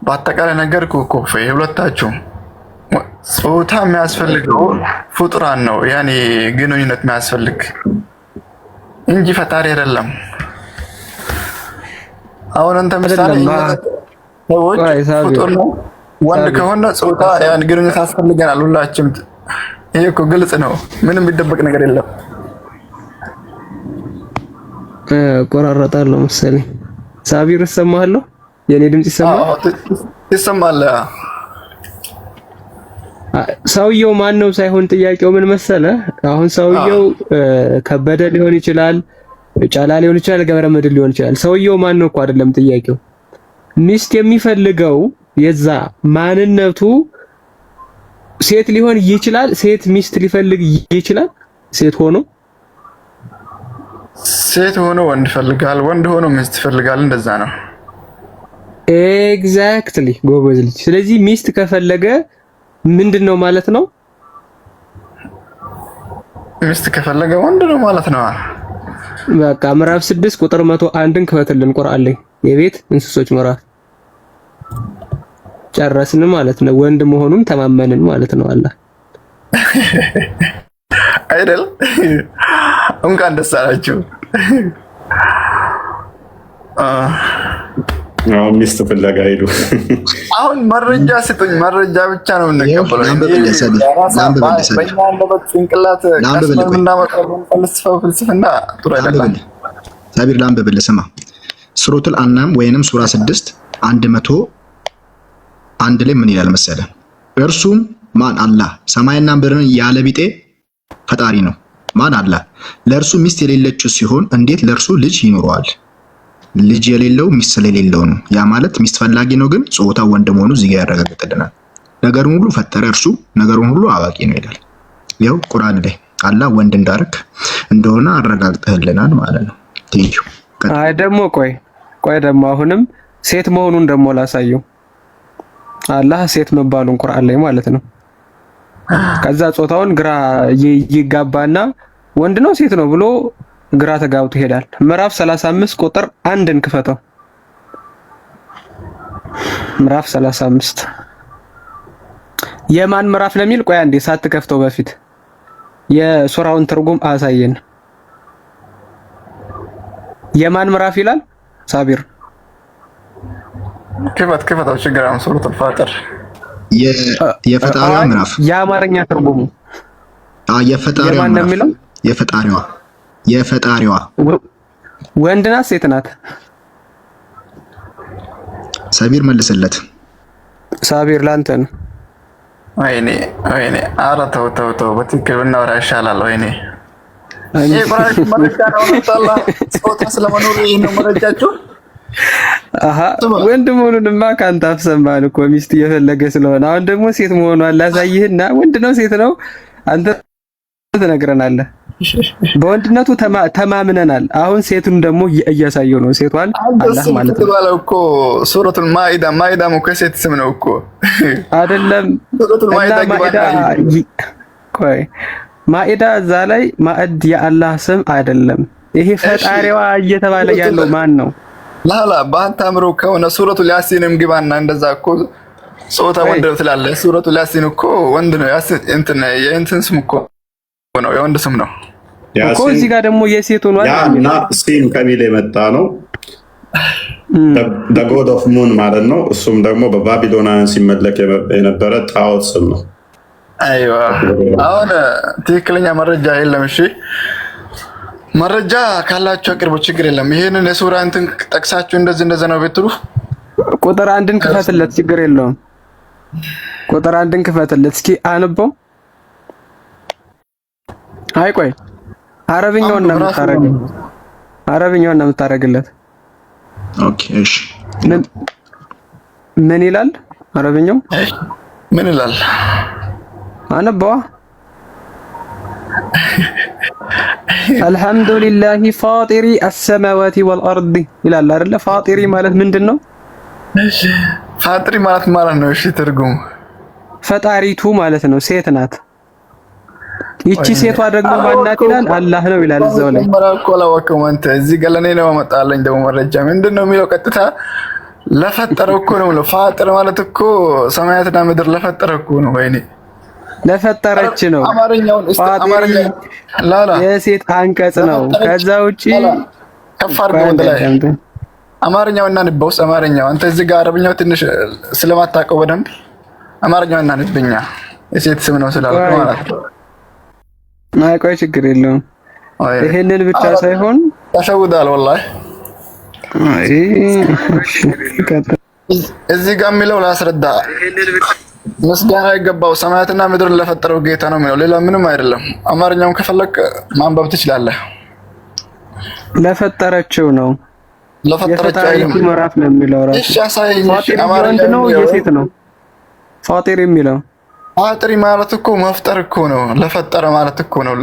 በአጠቃላይ ነገርኩህ እኮ ሁለታችሁም ጾታ የሚያስፈልገው ፍጡራን ነው። ያኔ ግንኙነት የሚያስፈልግ እንጂ ፈጣሪ አይደለም። አሁን አንተ ምሳሌ ሰዎች ፍጡር ነው ወንድ ከሆነ ጾታ ያን ግንኙነት ያስፈልገናል ሁላችንም። ይሄ እኮ ግልጽ ነው፣ ምንም የሚደበቅ ነገር የለም። ቆራረጣለሁ መሰለኝ። ሳቢር እሰማለሁ? የኔ ድምጽ ይሰማል? ይሰማል። ሰውየው ማን ነው ሳይሆን ጥያቄው ምን መሰለ፣ አሁን ሰውየው ከበደ ሊሆን ይችላል፣ ጫላ ሊሆን ይችላል፣ ገብረመድህን ሊሆን ይችላል። ሰውየው ማን ነው እኮ አይደለም ጥያቄው። ሚስት የሚፈልገው የዛ ማንነቱ ሴት ሊሆን ይችላል። ሴት ሚስት ሊፈልግ ይችላል። ሴት ሆኖ ወንድ ይፈልጋል፣ ወንድ ሆኖ ሚስት ይፈልጋል። እንደዛ ነው። ኤግዛክትሊ ጎበዝ ልጅ። ስለዚህ ሚስት ከፈለገ ምንድነው ማለት ነው? ሚስት ከፈለገ ወንድ ነው ማለት ነው። በቃ ምዕራፍ 6 ቁጥር 101ን ክፈትልን ቁርአን ላይ የቤት እንስሶች ምዕራፍ ጨረስን ማለት ነው። ወንድ መሆኑን ተማመንን ማለት ነው። አላህ አይደል? እንኳን ደስ አላችሁ። አሁን ሚስት ፍለጋ ሄዱ። አሁን መረጃ ስጡኝ። መረጃ ብቻ ነው የምንቀበለው። ጭንቅላት ፍልስፍና ጥሩ አይደለም። ሳቢር ላንብብልህ ስማ። ሱረቱል አናም ወይንም ሱራ 6 101 ላይ ምን ይላል መሰለ? እርሱም ማን? አላህ። ሰማይና ምድርን ያለ ቢጤ ፈጣሪ ነው። ማን? አላህ። ለእርሱ ሚስት የሌለችው ሲሆን እንዴት ለእርሱ ልጅ ይኖረዋል? ልጅ የሌለው ሚስት ስለሌለው ነው። ያ ማለት ሚስት ፈላጊ ነው፣ ግን ጾታ ወንድ መሆኑ እዚህ ጋር ያረጋግጥልናል። ነገሩን ሁሉ ፈጠረ እርሱ ነገሩን ሁሉ አዋቂ ነው ይላል። ይኸው ቁርአን ላይ አላህ ወንድ እንዳርክ እንደሆነ አረጋግጠህልናል ማለት ነው። ትይዩ አይ ደግሞ ቆይ ደግሞ አሁንም ሴት መሆኑን ደግሞ ላሳየው። አላህ ሴት መባሉን ቁርአን ላይ ማለት ነው። ከዛ ጾታውን ግራ ይጋባና ወንድ ነው ሴት ነው ብሎ ግራ ተጋብቶ ይሄዳል። ምዕራፍ 35 ቁጥር 1ን ክፈተው። ምዕራፍ 35 የማን ምዕራፍ ለሚል ቆይ አንዴ ሳትከፍተው በፊት የሱራውን ትርጉም አሳየን። የማን ምዕራፍ ይላል? ሳቢር ክፈተው። ችግር አሁን ሱረቱል ፋጢር የፈጣሪዋ ምዕራፍ የአማርኛ ትርጉሙ የፈጣሪዋ ምዕራፍ የፈጣሪዋ ወንድ ናት ሴት ናት? ሳቢር መልስለት። ሳቢር ላንተ ነው። ወይኔ ኧረ ተው በትክክል ብናወራ ይሻላል። ወይኔ ይሄ ቁርአን መረጃ ነው። ታላ ጾታ ስለመኖሩ ይሄ ነው መረጃችሁ። አሃ ወንድ መሆኑንማ ካንተ አፍሰማን እኮ ሚስት እየፈለገ ስለሆነ፣ አሁን ደግሞ ሴት መሆኗን ላሳይህና ወንድ ነው ሴት ነው አንተ ትነግረናለህ። በወንድነቱ ተማምነናል። አሁን ሴቱን ደግሞ እያሳየው ነው። ሴቷን አላህ ማለት ነው እኮ ሱረቱል ማኢዳ እኮ ሴት ስም ነው እኮ አይደለም። ሱረቱል ማኢዳ ማኢዳ እዛ ላይ ማዕድ የአላህ ስም አይደለም። ይሄ ፈጣሪዋ እየተባለ ያለው ማን ነው? ላላ በአንተ አምሮ ከሆነ ሱረቱል ያሲንም ግባና እንደዛ እኮ ጾታ ወንድ ትላለህ። ሱረቱል ያሲን እኮ ወንድ ነው። ያሲን የእንትን ስም እኮ ነው የወንድ ስም ነው እኮ። እዚህ ጋር ደግሞ የሴት ሆኗል እና ሲም ከሚል የመጣ ነው። the god of moon ማለት ነው። እሱም ደግሞ በባቢሎናውያን ሲመለክ የነበረ ጣዖት ስም ነው። አይዋ አሁን ትክክለኛ መረጃ የለም። እሺ መረጃ ካላችሁ አቅርቡ፣ ችግር የለም። ይሄንን የሱራ እንትን ጠቅሳችሁ እንደዚህ ነው ብትሉ ቁጥር 1ን ክፈትለት፣ ችግር የለውም። ቁጥር 1ን ክፈትለት እስኪ አንበው። አይ ቆይ አረብኛውን ነው የምታረግለት። ኦኬ እሺ ምን ይላል አረብኛው? ምን ይላል? አንበዋ አልሐምዱሊላሂ ፋጢሪ አሰማዋቲ ወልአርድ ይላል አይደለ? ፋጢሪ ማለት ምንድነው? ፋጢሪ ማለት ነው። እሺ ትርጉሙ ፈጣሪቱ ማለት ነው። ሴት ናት። ይቺ ሴቷ ደግሞ ማናት ይላል? አላህ ነው ይላል እዛው ላይ። እዚህ ጋር ለኔ ነው መጣለኝ ደግሞ መረጃ ምንድነው የሚለው? ቀጥታ ለፈጠረ እኮ ነው። ፋጢር ማለት እኮ ሰማያትና ምድር ለፈጠረ እኮ ነው። ወይኔ ለፈጠረች ነው። አማርኛ ላላ የሴት አንቀጽ ነው። ከዛ ውጪ ከፋር ጎንደ ላይ አማርኛው እና ንበውስ አማርኛው አንተ እዚህ ጋር አረብኛው ትንሽ ስለማታውቀው በደንብ አማርኛው እና ንብኛ የሴት ስም ነው ስላልኩ ማለት ነው። አይ ቆይ ችግር የለውም። ይሄንን ብቻ ሳይሆን ተሸውዳል ወላሂ። እዚህ ጋር የሚለው ላስረዳ። ምስጋና ይገባው ሰማያትና ምድርን ለፈጠረው ጌታ ነው የሚለው፣ ሌላ ምንም አይደለም። አማርኛውን ከፈለክ ማንበብ ትችላለህ። ለፈጠረችው ነው። ለፈጠረችው አይደለም ምዕራፍ ነው የሚለው ራሱ። እሺ አሳየኝ። አማርኛ ነው የሴት ነው ፋጢር የሚለው። ፋጢር ማለት እኮ መፍጠር እኮ ነው። ለፈጠረ ማለት እኮ ነው።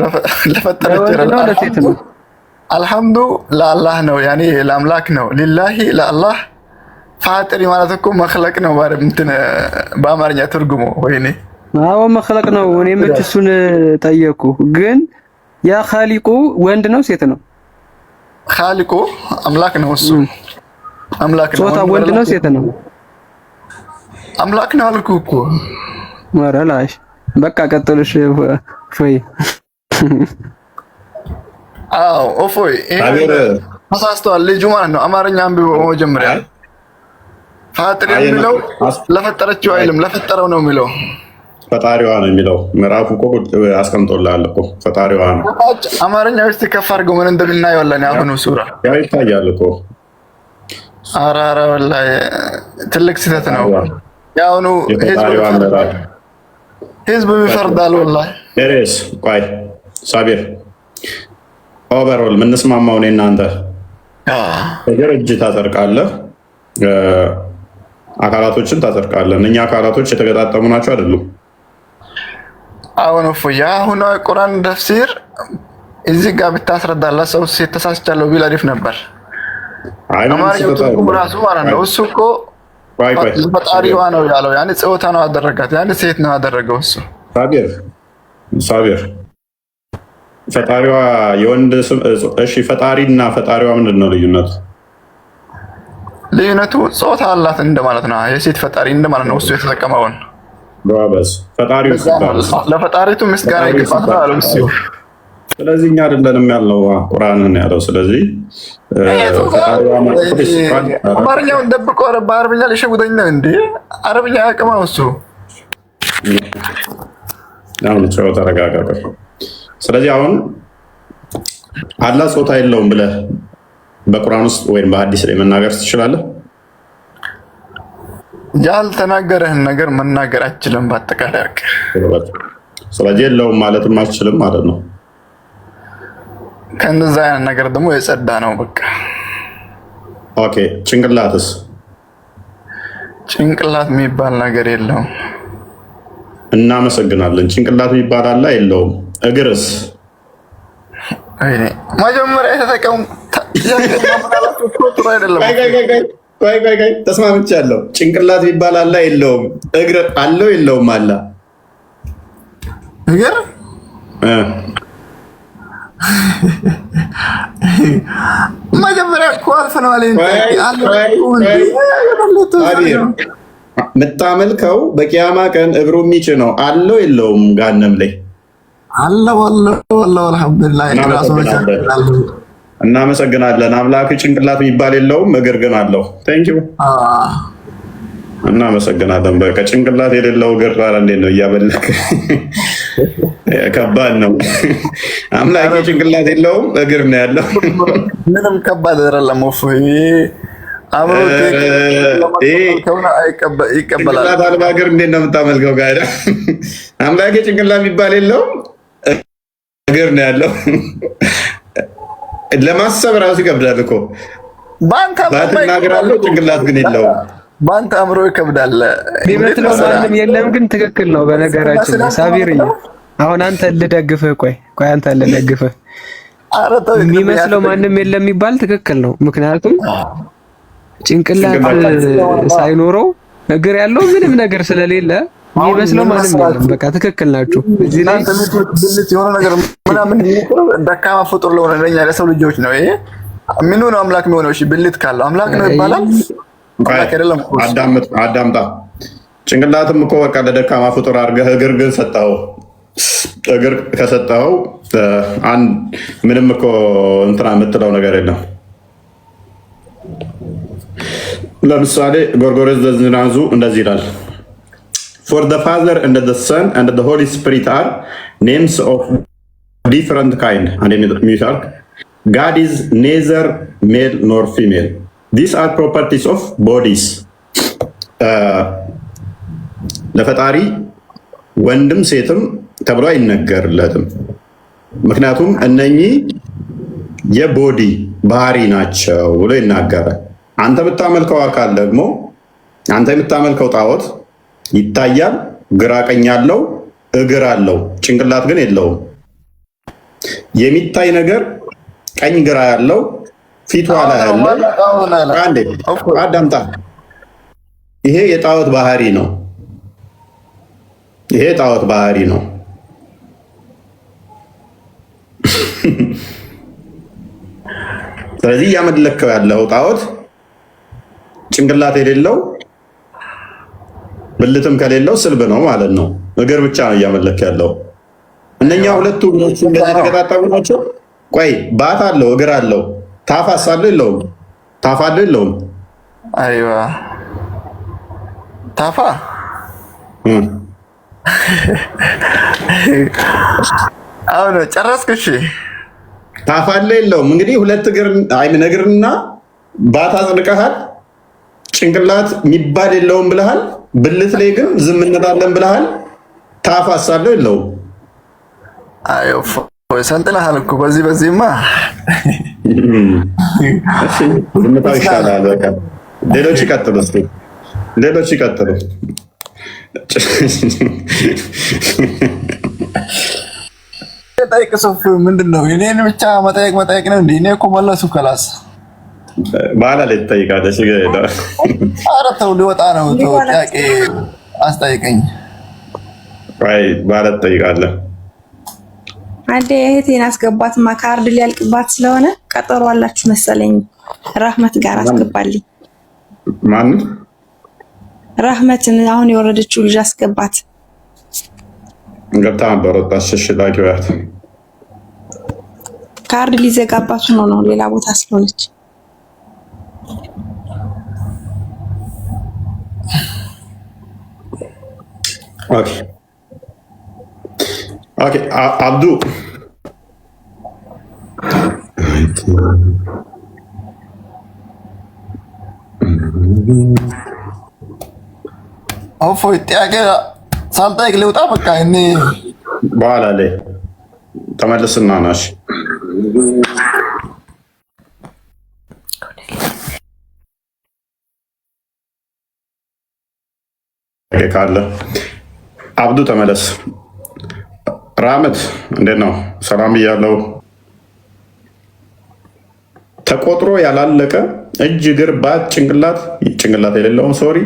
ለፈጠረች ነው ለሴት ነው። አልሐምዱ ለአላህ ነው፣ ያኔ ለአምላክ ነው። ሊላሂ ለአላህ። ፋጢር ማለት እኮ መخلቅ ነው ማለት እንትን በአማርኛ ትርጉሙ። ወይኔ አዎ መخلቅ ነው። እኔም እሱን ጠየቁ። ግን ያ ኻሊቁ ወንድ ነው ሴት ነው? ኻሊቁ አምላክ ነው። እሱ አምላክ ነው። ጾታ ወንድ ነው ሴት ነው? አምላክ ነው አልኩ እኮ። ወራላሽ በቃ ቀጥልሽ ፎይ። አዎ ኦፎይ ተሳስተዋል ልጁ ማለት ነው። አማርኛ አንብበው መጀመሪያ። ፋጢር የሚለው ለፈጠረችው አይልም ለፈጠረው ነው የሚለው። ፈጣሪዋ ነው የሚለው። ምዕራፉ እኮ አስቀምጦልሃል እኮ ፈጣሪዋ ነው። አማርኛ ውስጥ ከፍ አድርገው ምን እንደምናየው ወላሂ አሁኑ ሱራ ያው ይታያል እኮ። ኧረ ወላሂ ትልቅ ስህተት ነው። ያውኑ ህዝብ ይፈርዳል። ወላሂ ሬስ ቆይ ሳቢር ኦቨርኦል የምንስማማው እኔ እናንተ እግር እጅ ታጸድቃለህ፣ አካላቶችን ታጸድቃለህ። እነኛ አካላቶች የተገጣጠሙ ናቸው አይደሉም? አሁን እፎ የአሁኑ ቁርአን ተፍሲር እዚህ ጋር ብታስረዳላት ሰው ሴት ተሳስቻለሁ ቢል አሪፍ ነበር። አማርኛው ትርጉም ራሱ ማለት ነው። እሱ እኮ ፈጣሪዋ ነው ያለው፣ ያኔ ጾታ ነው ያደረጋት፣ ያኔ ሴት ነው ያደረገው እሱ። ሳቢር ፈጣሪዋ የወንድ ስም እሺ፣ ፈጣሪና ፈጣሪዋ ምንድን ነው ልዩነቱ? ልዩነቱ ጾታ አላት እንደማለት ነው። የሴት ፈጣሪ እንደማለት ነው እሱ የተጠቀመውን። ባባስ ፈጣሪው ለፈጣሪቱ ምስጋና ይገባታል አለው እሱ። ስለዚህ እኛ አይደለንም ያልነው ቁርአንን ያለው። ስለዚህ አማርኛውን ደብቆ በአረብኛ ሊሸጉደኝ ነው እንዴ? አረብኛ ያቅማው እሱ። አሁን ተረጋጋ። ስለዚህ አሁን አላህ ጾታ የለውም ብለህ በቁርአን ውስጥ ወይም በሐዲስ ላይ መናገር ትችላለህ? ያልተናገረህን ነገር መናገር አችልም። በአጠቃላይ ስለዚህ የለውም ማለትም አትችልም ማለት ነው። ከእንደዛ አይነት ነገር ደግሞ የጸዳ ነው በቃ። ኦኬ ጭንቅላትስ? ጭንቅላት የሚባል ነገር የለውም። እናመሰግናለን። ጭንቅላት የሚባል አለ የለውም? እግርስ? መጀመሪያ የተጠቀሙ ተስማምቻለሁ። ጭንቅላት የሚባል አለ የለውም? እግር አለው የለውም? አለ እግር መጀመሪያ እኮ አልፈነዋል። የምታመልከው በቂያማ ቀን እግሩ የሚጭነው አለው የለውም? ጋነም ላይ አለው አለው። አልሐምዱሊላህ እናመሰግናለን። አምላክ ጭንቅላት የሚባል የለውም፣ እግር ግን አለው። ቴንኪው እናመሰግናለን። ከጭንቅላት የሌለው እግር ጋር እንዴት ነው እያበለክ? ከባድ ነው። አምላክ ጭንቅላት የለውም፣ እግር ነው ያለው። ምንም ከባድ አይደለም። ጭንቅላት አልባ እግር እንዴት ነው የምታመልከው? ጋር አምላክ ጭንቅላት የሚባል የለውም፣ እግር ነው ያለው። ለማሰብ ራሱ ይከብዳል እኮ። ባትናገራለሁ ጭንቅላት ግን የለውም። በአንተ አእምሮ ይከብዳል። ቢመስለው ማንም የለም ግን ትክክል ነው። በነገራችን ሳቢርዬ አሁን አንተ ልደግፍህ። ቆይ አንተ ልደግፍህ። የሚመስለው ማንም የለም የሚባል ትክክል ነው። ምክንያቱም ጭንቅላት ሳይኖረው እግር ያለው ምንም ነገር ስለሌለ የሚመስለው ማንም የለም። በቃ ትክክል ናችሁ። እዚህ ላይ ብልት የሆነ ነገር ምናምን ደካማ ፍጡር ለሆነ ለኛ ለሰው ልጆች ነው ይሄ። ምኑ ነው አምላክ የሚሆነው? እሺ ብልት ካለው አምላክ ነው ይባላል? አዳምጣ። ጭንቅላትም እኮ በቃ ለደካማ ፍጡር አድርገህ እግር ግን ሰጠኸው። እግር ከሰጠኸው ምንም እኮ እንትና የምትለው ነገር የለም። ለምሳሌ ጎርጎርዮስ ዘዝናዙ እንደዚህ ይላል። For the Father and the Son and the Holy Spirit are names of different kind. God is neither male nor female. These are properties of bodies. ለፈጣሪ ወንድም ሴትም ተብሎ አይነገርለትም። ምክንያቱም እነኚህ የቦዲ ባህሪ ናቸው ብሎ ይናገራል። አንተ የምታመልከው አካል ደግሞ አንተ የምታመልከው ጣዖት ይታያል፣ ግራ ቀኝ አለው፣ እግር አለው፣ ጭንቅላት ግን የለውም። የሚታይ ነገር ቀኝ ግራ ያለው ፊቱ ላይ ያለው አንዴ አዳምጣ። ይሄ የጣዖት ባህሪ ነው። ይሄ ጣዖት ባህሪ ነው። ስለዚህ እያመለከው ያለው ጣዖት ጭንቅላት የሌለው ብልትም ከሌለው ስልብ ነው ማለት ነው። እግር ብቻ ነው እያመለክ ያለው። እነኛ ሁለቱ እግሮች እንደዚህ የተገጣጠሙ ናቸው። ቆይ ባት አለው፣ እግር አለው፣ ታፋስ አለው የለውም? ታፋ አለው የለውም? አይዋ ታፋ አሁን ጨረስክ? እሺ ታፋ አለው የለውም? እንግዲህ ሁለት እግርና ባት አጽድቀሃል። ጭንቅላት የሚባል የለውም ብለሃል። ብልት ላይ ግን ዝም እንላለን ብለሃል። ታፋስ አለው የለው? አይ ሰልጥነሃል እኮ በዚህማ ዝምታው ይሻላል። በቃ ሌሎች ይቀጥሉ እስኪ ሌሎች ይቀጥሉ። ጠይቅ ሶፍ ምንድን ነው እኔን ብቻ መጠየቅ ነው እንዴ? እኔ እኮ መለሱ ከላስ በኋላ ላይ ትጠይቃለች። ኧረ ተው ሊወጣ ነው። ተው ጥያቄ አስጠይቀኝ። አይ በኋላ ትጠይቃለህ። አንዴ እህቴን አስገባትማ ካርድ ሊያልቅባት ስለሆነ ቀጠሮ አላችሁ መሰለኝ። ራህመት ጋር አስገባልኝ። ማን? ራህመትን አሁን የወረደችው ልጅ አስገባት። ገብታ ነበር ወጣች። እሺ ላኪዋት። ካርድ ሊዘጋባት ነው ሌላ ቦታ ስለሆነች። ኦኬ ኦኬ አብዱ እፎይ ጥያቄ ሳልጠይቅ ልውጣ። በቃ እኔ በኋላ ላይ ተመልስና ናሽ ካለ አብዱ ተመለስ። ራመት እንዴት ነው? ሰላም እያለው ተቆጥሮ ያላለቀ እጅ እግር ባት ጭንቅላት የሌለውን ሶሪ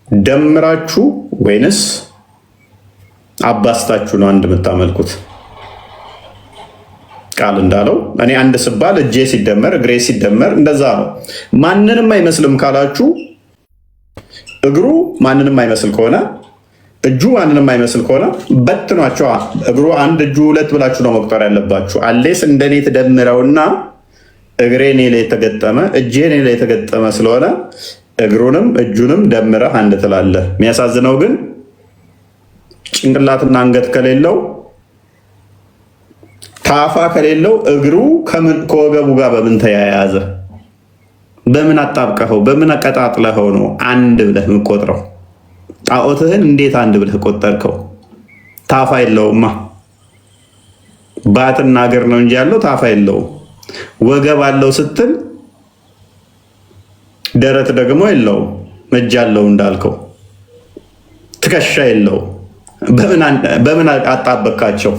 ደምራችሁ ወይንስ አባስታችሁ ነው አንድ የምታመልኩት? ቃል እንዳለው እኔ አንድ ስባል እጄ ሲደመር እግሬ ሲደመር እንደዛ ነው። ማንንም አይመስልም ካላችሁ እግሩ ማንንም አይመስል ከሆነ እጁ ማንንም አይመስል ከሆነ በትኗቸዋ። እግሩ አንድ እጁ ሁለት ብላችሁ ነው መቁጠር ያለባችሁ። አሌስ እንደኔ ተደምረውና እግሬ እኔ ላይ የተገጠመ እጄ እኔ ላይ የተገጠመ ስለሆነ እግሩንም እጁንም ደምረህ አንድ ትላለህ። የሚያሳዝነው ግን ጭንቅላትና አንገት ከሌለው ታፋ ከሌለው እግሩ ከወገቡ ጋር በምን ተያያዘ? በምን አጣብቀኸው በምን አቀጣጥለኸው ነው አንድ ብለህ የምቆጥረው? ጣዖትህን እንዴት አንድ ብለህ ቆጠርከው? ታፋ የለውማ። ባትና እግር ነው እንጂ ያለው ታፋ የለውም። ወገብ አለው ስትል ደረት ደግሞ የለውም። እጅ አለው እንዳልከው ትከሻ የለውም። በምን አጣበቃቸው?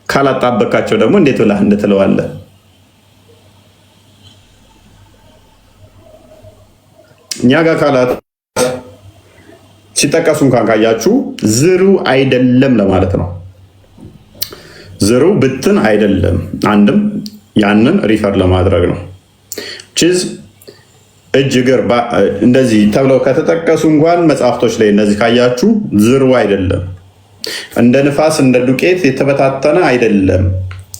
ካላጣበቃቸው ደግሞ እንዴት ብለህ እንድትለዋለህ? እኛ ጋር ካላት ሲጠቀሱ እንኳን ካያችሁ ዝሩ አይደለም ለማለት ነው። ዝሩ ብትን አይደለም። አንድም ያንን ሪፈር ለማድረግ ነው። ቺዝ እጅ እግር እንደዚህ ተብለው ከተጠቀሱ እንኳን መጽሐፍቶች ላይ እነዚህ ካያችሁ ዝሩ አይደለም፣ እንደ ንፋስ እንደ ዱቄት የተበታተነ አይደለም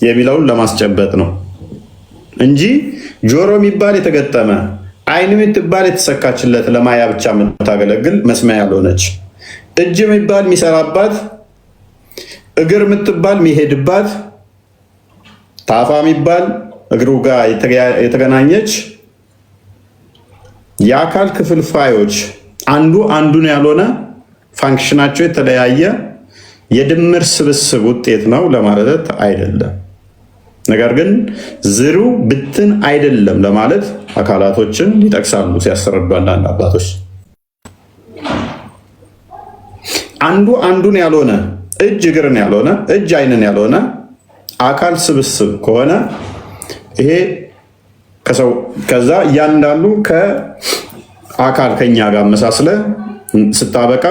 የሚለውን ለማስጨበጥ ነው እንጂ ጆሮ የሚባል የተገጠመ አይን የምትባል የተሰካችለት ለማያ ብቻ የምታገለግል መስሚያ ያልሆነች እጅ የሚባል የሚሰራባት እግር የምትባል የሚሄድባት ታፋ የሚባል እግሩ ጋር የተገናኘች የአካል ክፍልፋዮች አንዱ አንዱን ያልሆነ ፋንክሽናቸው የተለያየ የድምር ስብስብ ውጤት ነው ለማለት አይደለም። ነገር ግን ዝሩ ብትን አይደለም ለማለት አካላቶችን ይጠቅሳሉ ሲያስረዱ አንዳንድ አባቶች። አንዱ አንዱን ያልሆነ እጅ እግርን ያልሆነ እጅ አይንን ያልሆነ አካል ስብስብ ከሆነ ይሄ ከዛ እያንዳንዱ ከአካል ከኛ ጋር መሳስለ ስታበቃ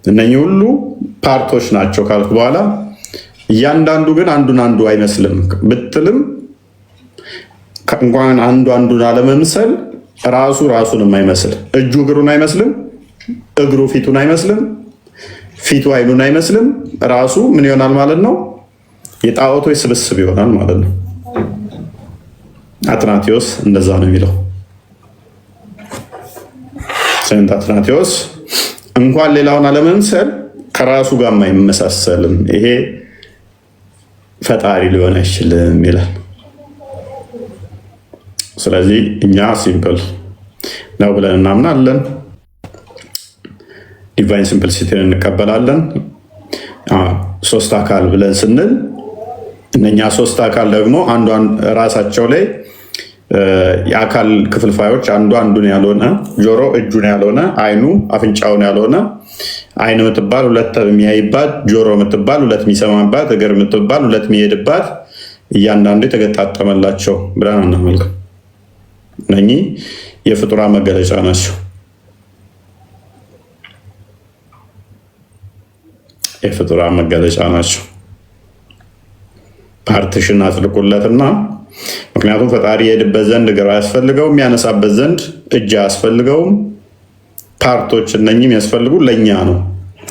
እነኚህ ሁሉ ፓርቶች ናቸው ካልክ በኋላ እያንዳንዱ ግን አንዱን አንዱ አይመስልም ብትልም እንኳን አንዱ አንዱን አለመምሰል ራሱ ራሱንም አይመስል። እጁ እግሩን አይመስልም፣ እግሩ ፊቱን አይመስልም፣ ፊቱ አይኑን አይመስልም። ራሱ ምን ይሆናል ማለት ነው? የጣዖቶች ስብስብ ይሆናል ማለት ነው። አትናቴዎስ እንደዛ ነው የሚለው። ሰንት አትናቴዎስ እንኳን ሌላውን አለመምሰል ከራሱ ጋር አይመሳሰልም፣ ይሄ ፈጣሪ ሊሆን አይችልም ይላል። ስለዚህ እኛ ሲምፕል ነው ብለን እናምናለን። ዲቫይን ሲምፕልሲቲን እንቀበላለን። ሶስት አካል ብለን ስንል እነኛ ሶስት አካል ደግሞ አንዷን ራሳቸው ላይ የአካል ክፍልፋዮች አንዱ አንዱን ያልሆነ ጆሮ እጁን ያልሆነ አይኑ አፍንጫውን ያልሆነ አይን የምትባል ሁለት የሚያይባት ጆሮ የምትባል ሁለት የሚሰማባት እግር የምትባል ሁለት የሚሄድባት እያንዳንዱ የተገጣጠመላቸው ብለን እናመልከው። እነኚህ የፍጡራን መገለጫ ናቸው። የፍጡራን መገለጫ ናቸው። ፓርቲሽን አጽድቁለትና ምክንያቱም ፈጣሪ የሄድበት ዘንድ እግር አያስፈልገውም፣ የሚያነሳበት ዘንድ እጅ አያስፈልገውም። ፓርቶች እነኚህም ያስፈልጉ ለእኛ ነው።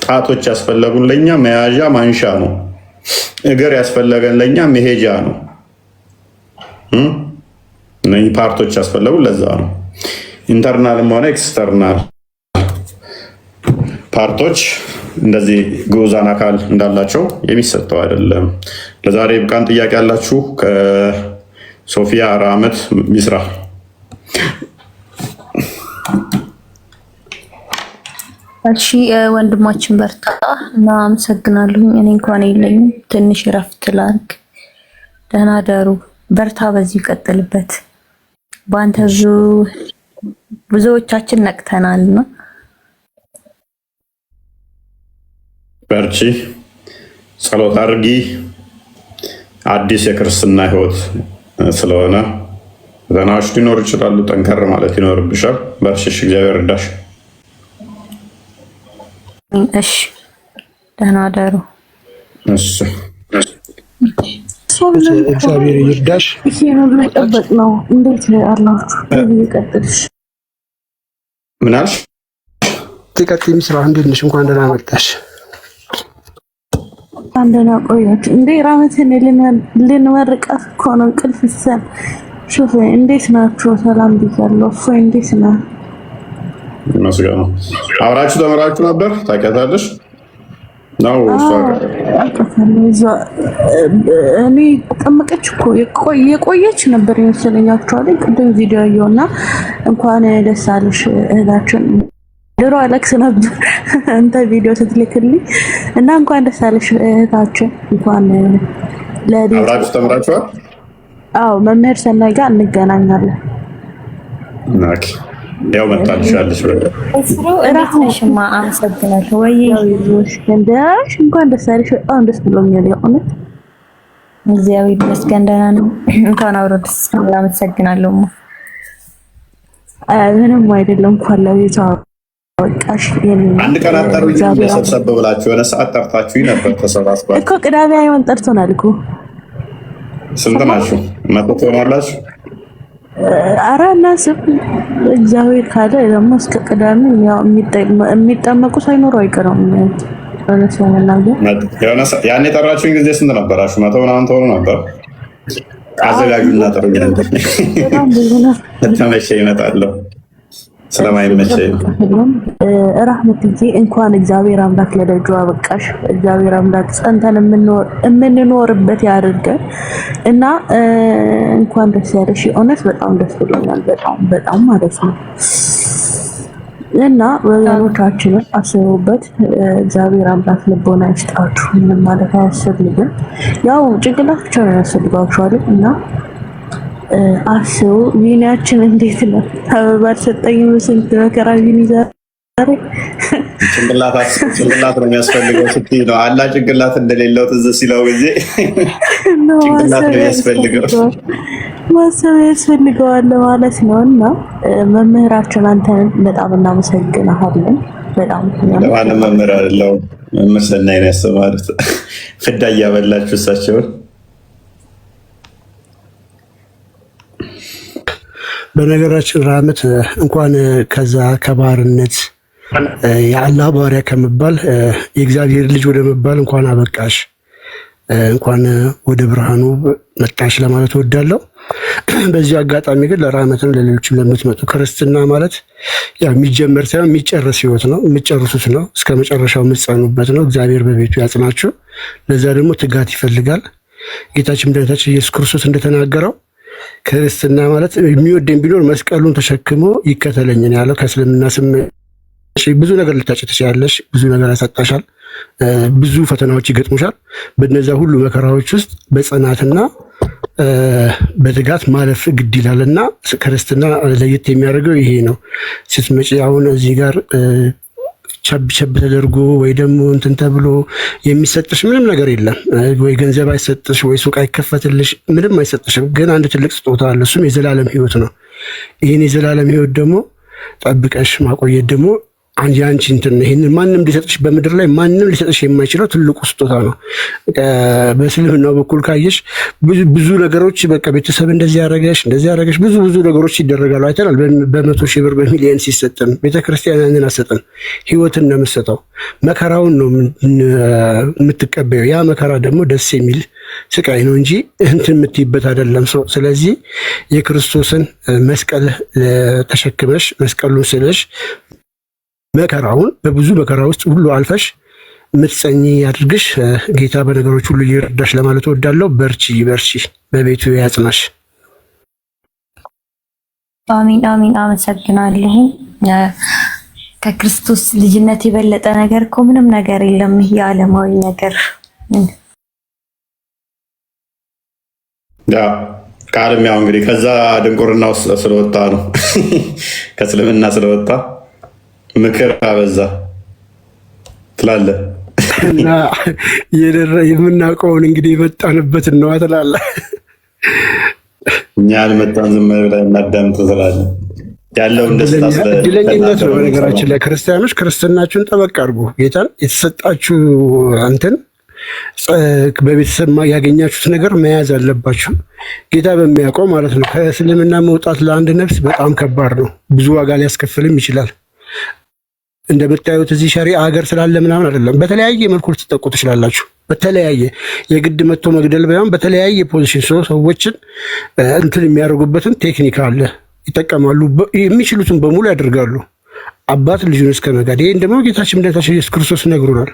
ጣቶች ያስፈለጉን ለእኛ መያዣ ማንሻ ነው። እግር ያስፈለገን ለእኛ መሄጃ ነው። እነኚህ ፓርቶች ያስፈለጉ ለዛ ነው። ኢንተርናልም ሆነ ኤክስተርናል ፓርቶች እንደዚህ ግዑዛን አካል እንዳላቸው የሚሰጠው አይደለም። ለዛሬ ብቃን። ጥያቄ ያላችሁ ከሶፊያ ራመት ሚስራ። እሺ ወንድማችን በርታ እና አመሰግናለሁ። እኔ እንኳን የለኝም፣ ትንሽ እረፍት ላድርግ። ደህና ደሩ። በርታ፣ በዚሁ ቀጥልበት። በአንተ ብዙዎቻችን ነቅተናልና በርቺ፣ ጸሎት አድርጊ። አዲስ የክርስትና ህይወት ስለሆነ ፈተናዎች ሊኖር ይችላሉ። ጠንከር ማለት ይኖርብሻል። በርቺሽ፣ እግዚአብሔር እርዳሽ። እሺ፣ ደህና ደሩ። እሺ፣ እግዚአብሔር ይርዳሽ። ይሄ ነው መጠበቅ ነው። እንዴት አላችሁ? ይቀጥልሽ። ምን አልሽ? ትቀጥይ ሚስራ፣ እንዴት ነሽ? እንኳን ደህና መጣሽ። አንደና ቆያችሁ እንዴ? ራመትን ልንመርቃት እኮ ነው። እንቅልፍ ይሰን ሹፍ። እንዴት ናችሁ? ሰላም ብያለሁ። እፎይ እንዴት ነህ? ይመስገን። አብራችሁ ተመራችሁ ነበር? ታውቂያታለሽ ነው? እኔ ጠመቀች እኮ የቆየች ነበር የመሰለኝ። አክቹዋሊ ቅድም ቪዲዮ አየሁና እንኳን ደስ አለሽ እህታችን። ድሮ አለቅስ ነበር አንተ ቪዲዮ ስትልክልኝ እና እንኳን ደስ አለሽ እህታችን። እንኳን አብራችሁ ተምራችኋል? አዎ፣ መምህር ሰናይ ጋር እንገናኛለን። ኦኬ፣ ያው መጣልሻለሽ። እራሁሽማ አመሰግናለሁ። ወይ እንደሽ እንኳን ደስ አለሽ። በጣም ደስ ብሎኛል የእውነት እግዚአብሔር ይመስገን ደህና ነው። እንኳን አብሮ ደስ አመሰግናለሁ። ምንም አይደለም። እንኳን ለቤቷ ወጣሽ። አንድ ቀን አጠሩኝ ሰብሰብ ብላችሁ የሆነ ሰዓት ጠርታችሁ ነበር። ተሰባስባችሁ እኮ ቅዳሜ አይሆን ጠርቶናል እኮ። ስንት ናችሁ? መቶ ትሆናላችሁ? ኧረ እናስብ። እግዚአብሔር ካለ ደግሞ እስከ ቅዳሜ ያው የሚጠመቁ ሳይኖሩ አይቀርም። ያኔ የጠራችሁኝ ጊዜ ስንት ነበራችሁ? መቶ ምናምን ትሆኑ ነበር። አዘጋጁና ጥሩኝ። ተመቼ ይመጣለሁ ስለማይመቸኝ ራህመትዬ፣ እንኳን እግዚአብሔር አምላክ ለደጁ አበቃሽ። እግዚአብሔር አምላክ ጸንተን የምንኖርበት ያድርገን እና እንኳን ደስ ያለሽ። እውነት በጣም ደስ ብሎኛል። በጣም ማለት ነው። እና ወገኖቻችንን አስቡበት። እግዚአብሔር አምላክ ልቦና ይስጣችሁ። ምንም ማለት አያስፈልግም። ያው ጭንቅላት ብቻ ነው ያስፈልጋችኋል እና አስቡ። ቪኒያችን እንዴት ነው? አበባ አልሰጠኝም። ስንት መከራ ቪኒ ዛሬ ጭንቅላት ነው የሚያስፈልገው ስትይ ነው አላ ጭንቅላት እንደሌለው ትዝ ሲለው ጊዜ ጭንቅላት ነው የሚያስፈልገው፣ ማሰብ ያስፈልገዋል ማለት ነው። እና መምህራችን አንተን በጣም እናመሰግናለን። በጣም ለማንም መምህር አይደለው መምህር ሰናይ ነው ያስተማሩት። ፍዳ እያበላችሁ እሳቸውን። በነገራችን ራመት እንኳን ከዛ ከባርነት የአላህ ባሪያ ከመባል የእግዚአብሔር ልጅ ወደ መባል እንኳን አበቃሽ፣ እንኳን ወደ ብርሃኑ መጣሽ ለማለት እወዳለሁ። በዚህ አጋጣሚ ግን ለራመትም ለሌሎችም ለምትመጡ ክርስትና ማለት ያው የሚጀመር ሳይሆን የሚጨረስ ህይወት ነው። የምትጨርሱት ነው። እስከ መጨረሻው የምትጸኑበት ነው። እግዚአብሔር በቤቱ ያጽናችሁ። ለዛ ደግሞ ትጋት ይፈልጋል። ጌታችን መድኃኒታችን ኢየሱስ ክርስቶስ እንደተናገረው ክርስትና ማለት የሚወደኝ ቢኖር መስቀሉን ተሸክሞ ይከተለኝ ያለው። ከእስልምና ስም ብዙ ነገር ልታጭ ትችላለሽ፣ ብዙ ነገር ያሳጣሻል። ብዙ ፈተናዎች ይገጥሙሻል። በነዛ ሁሉ መከራዎች ውስጥ በጽናትና በትጋት ማለፍ ግድ ይላልና ክርስትና ለየት የሚያደርገው ይሄ ነው። ስትመጪ አሁን እዚህ ጋር ቸብ ተደርጎ ወይ ደግሞ እንትን ተብሎ የሚሰጥሽ ምንም ነገር የለም። ወይ ገንዘብ አይሰጥሽ፣ ወይ ሱቅ አይከፈትልሽ፣ ምንም አይሰጥሽም። ግን አንድ ትልቅ ስጦታ አለ፣ እሱም የዘላለም ሕይወት ነው። ይህን የዘላለም ሕይወት ደግሞ ጠብቀሽ ማቆየት ደግሞ አንቺ እንትን ይሄን ማንም ሊሰጥሽ በምድር ላይ ማንም ሊሰጥሽ የማይችለው ትልቁ ስጦታ ነው። በእስልምናው በኩል ካየሽ ብዙ ነገሮች በቃ ቤተሰብ እንደዚህ ያደረገሽ ብዙ ነገሮች ይደረጋሉ አይተናል። በመቶ ሺህ ብር በሚሊየን ሲሰጥን ቤተክርስቲያን ያንን አሰጥን። ህይወትን ነው የምትሰጠው። መከራውን ነው የምትቀበየው። ያ መከራ ደግሞ ደስ የሚል ስቃይ ነው እንጂ እንትን የምትይበት አይደለም። ስለዚህ የክርስቶስን መስቀል ተሸክመሽ መስቀሉን ስለሽ መከራውን በብዙ መከራ ውስጥ ሁሉ አልፈሽ ምትጸኚ ያድርግሽ። ጌታ በነገሮች ሁሉ ይርዳሽ ለማለት እወዳለሁ። በርቺ፣ በቤቱ ያጽናሽ። አሚን አሚን። አመሰግናለሁ። ከክርስቶስ ልጅነት የበለጠ ነገር እኮ ምንም ነገር የለም። ይሄ ዓለማዊ ነገር ከዓለም ያው እንግዲህ ከዛ ድንቁርና ውስጥ ስለወጣ ነው ከእስልምና ስለወጣ ምክር አበዛ ትላለህ እና የምናውቀውን እንግዲህ የመጣንበትን ነው ትላለህ። እኛ አልመጣን ዝም ብለን እናዳምጥ ትላለህ። ያለውን ደስታ እድለኝነት ነው። በነገራችን ላይ ክርስቲያኖች ክርስትናችሁን ጠበቅ አድርጉ። ጌታን የተሰጣችሁ አንተን በቤተሰብ ያገኛችሁት ነገር መያዝ አለባችሁ። ጌታ በሚያውቀው ማለት ነው። ከእስልምና መውጣት ለአንድ ነፍስ በጣም ከባድ ነው። ብዙ ዋጋ ሊያስከፍልም ይችላል። እንደምታዩት እዚህ ሸሪዓ ሀገር ስላለ ምናምን አይደለም። በተለያየ መልኩ ልትጠቁ ትችላላችሁ። በተለያየ የግድ መጥቶ መግደል ባይሆን በተለያየ ፖዚሽን ሰዎችን እንትን የሚያደርጉበትን ቴክኒክ አለ፣ ይጠቀማሉ። የሚችሉትን በሙሉ ያደርጋሉ። አባት ልጁን እስከ መጋደል። ይህን ደግሞ ጌታችን መድኃኒታችን ኢየሱስ ክርስቶስ ነግሮናል።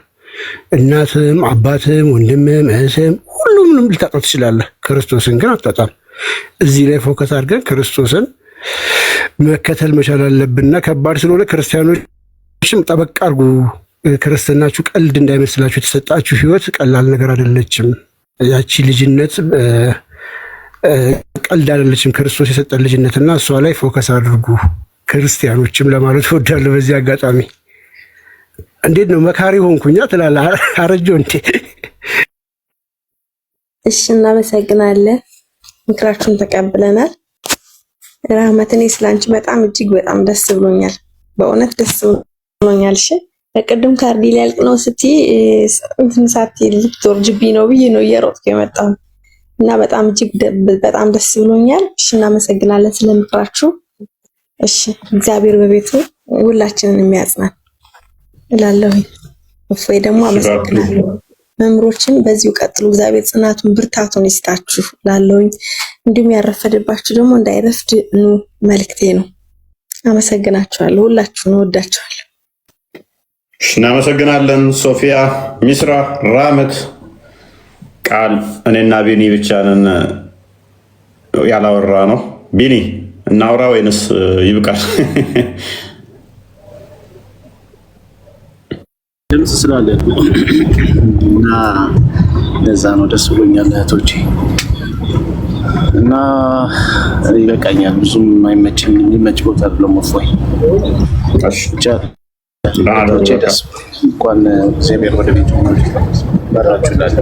እናትም አባትም ወንድምም እህትም ሁሉምንም ልታጣው ትችላለህ። ክርስቶስን ግን አታጣም። እዚህ ላይ ፎከስ አድርገን ክርስቶስን መከተል መቻል አለብንና ከባድ ስለሆነ ክርስቲያኖችም ጠበቅ አድርጉ። ክርስትናችሁ ቀልድ እንዳይመስላችሁ። የተሰጣችሁ ሕይወት ቀላል ነገር አይደለችም። ያቺ ልጅነት ቀልድ አይደለችም። ክርስቶስ የሰጠን ልጅነትና እሷ ላይ ፎከስ አድርጉ ክርስቲያኖችም ለማለት እወዳለሁ በዚህ አጋጣሚ። እንዴት ነው መካሪ ሆንኩኛ ትላለህ? አረጀው እንዴ? እሺ፣ እናመሰግናለን። ምክራችሁን ተቀብለናል። ራህመት፣ እኔ ስላንቺ በጣም እጅግ በጣም ደስ ብሎኛል። በእውነት ደስ ብሎኛል። እሺ፣ በቅድም ካርዲ ሊያልቅ ነው ስትይ እንትን ሳትይ ልትወርጅብኝ ነው ብዬ ነው እየሮጥኩ የመጣሁ እና በጣም እጅግ በጣም ደስ ብሎኛል። እሺ፣ እናመሰግናለን ስለምክራችሁ። እሺ፣ እግዚአብሔር በቤቱ ሁላችንን የሚያጽናን እላለሁ። እፎይ ደግሞ አመሰግናለሁ። መምሮችን በዚሁ ቀጥሉ። እግዚአብሔር ጽናቱን ብርታቱን ይስጣችሁ እላለሁኝ። እንዲሁም ያረፈደባችሁ ደግሞ እንዳይረፍድ መልክቴ ነው። አመሰግናችኋለሁ። ሁላችሁን እወዳችኋለሁ። እናመሰግናለን። ሶፊያ፣ ሚስራ፣ ራህመት ቃል እኔና ቢኒ ብቻ ነን ያላወራ ነው። ቢኒ እናውራ ወይንስ ይብቃል? ድምፅ ስላለ እና ለዛ ነው ደስ ብሎኛል እህቶቼ። እና ይበቃኛል። ብዙም አይመችም። የሚመች ቦታ አይደለም። እፎይ ብቻ ደስ እንኳን እግዚአብሔር ወደ ቤቱ መራችሁ ላለ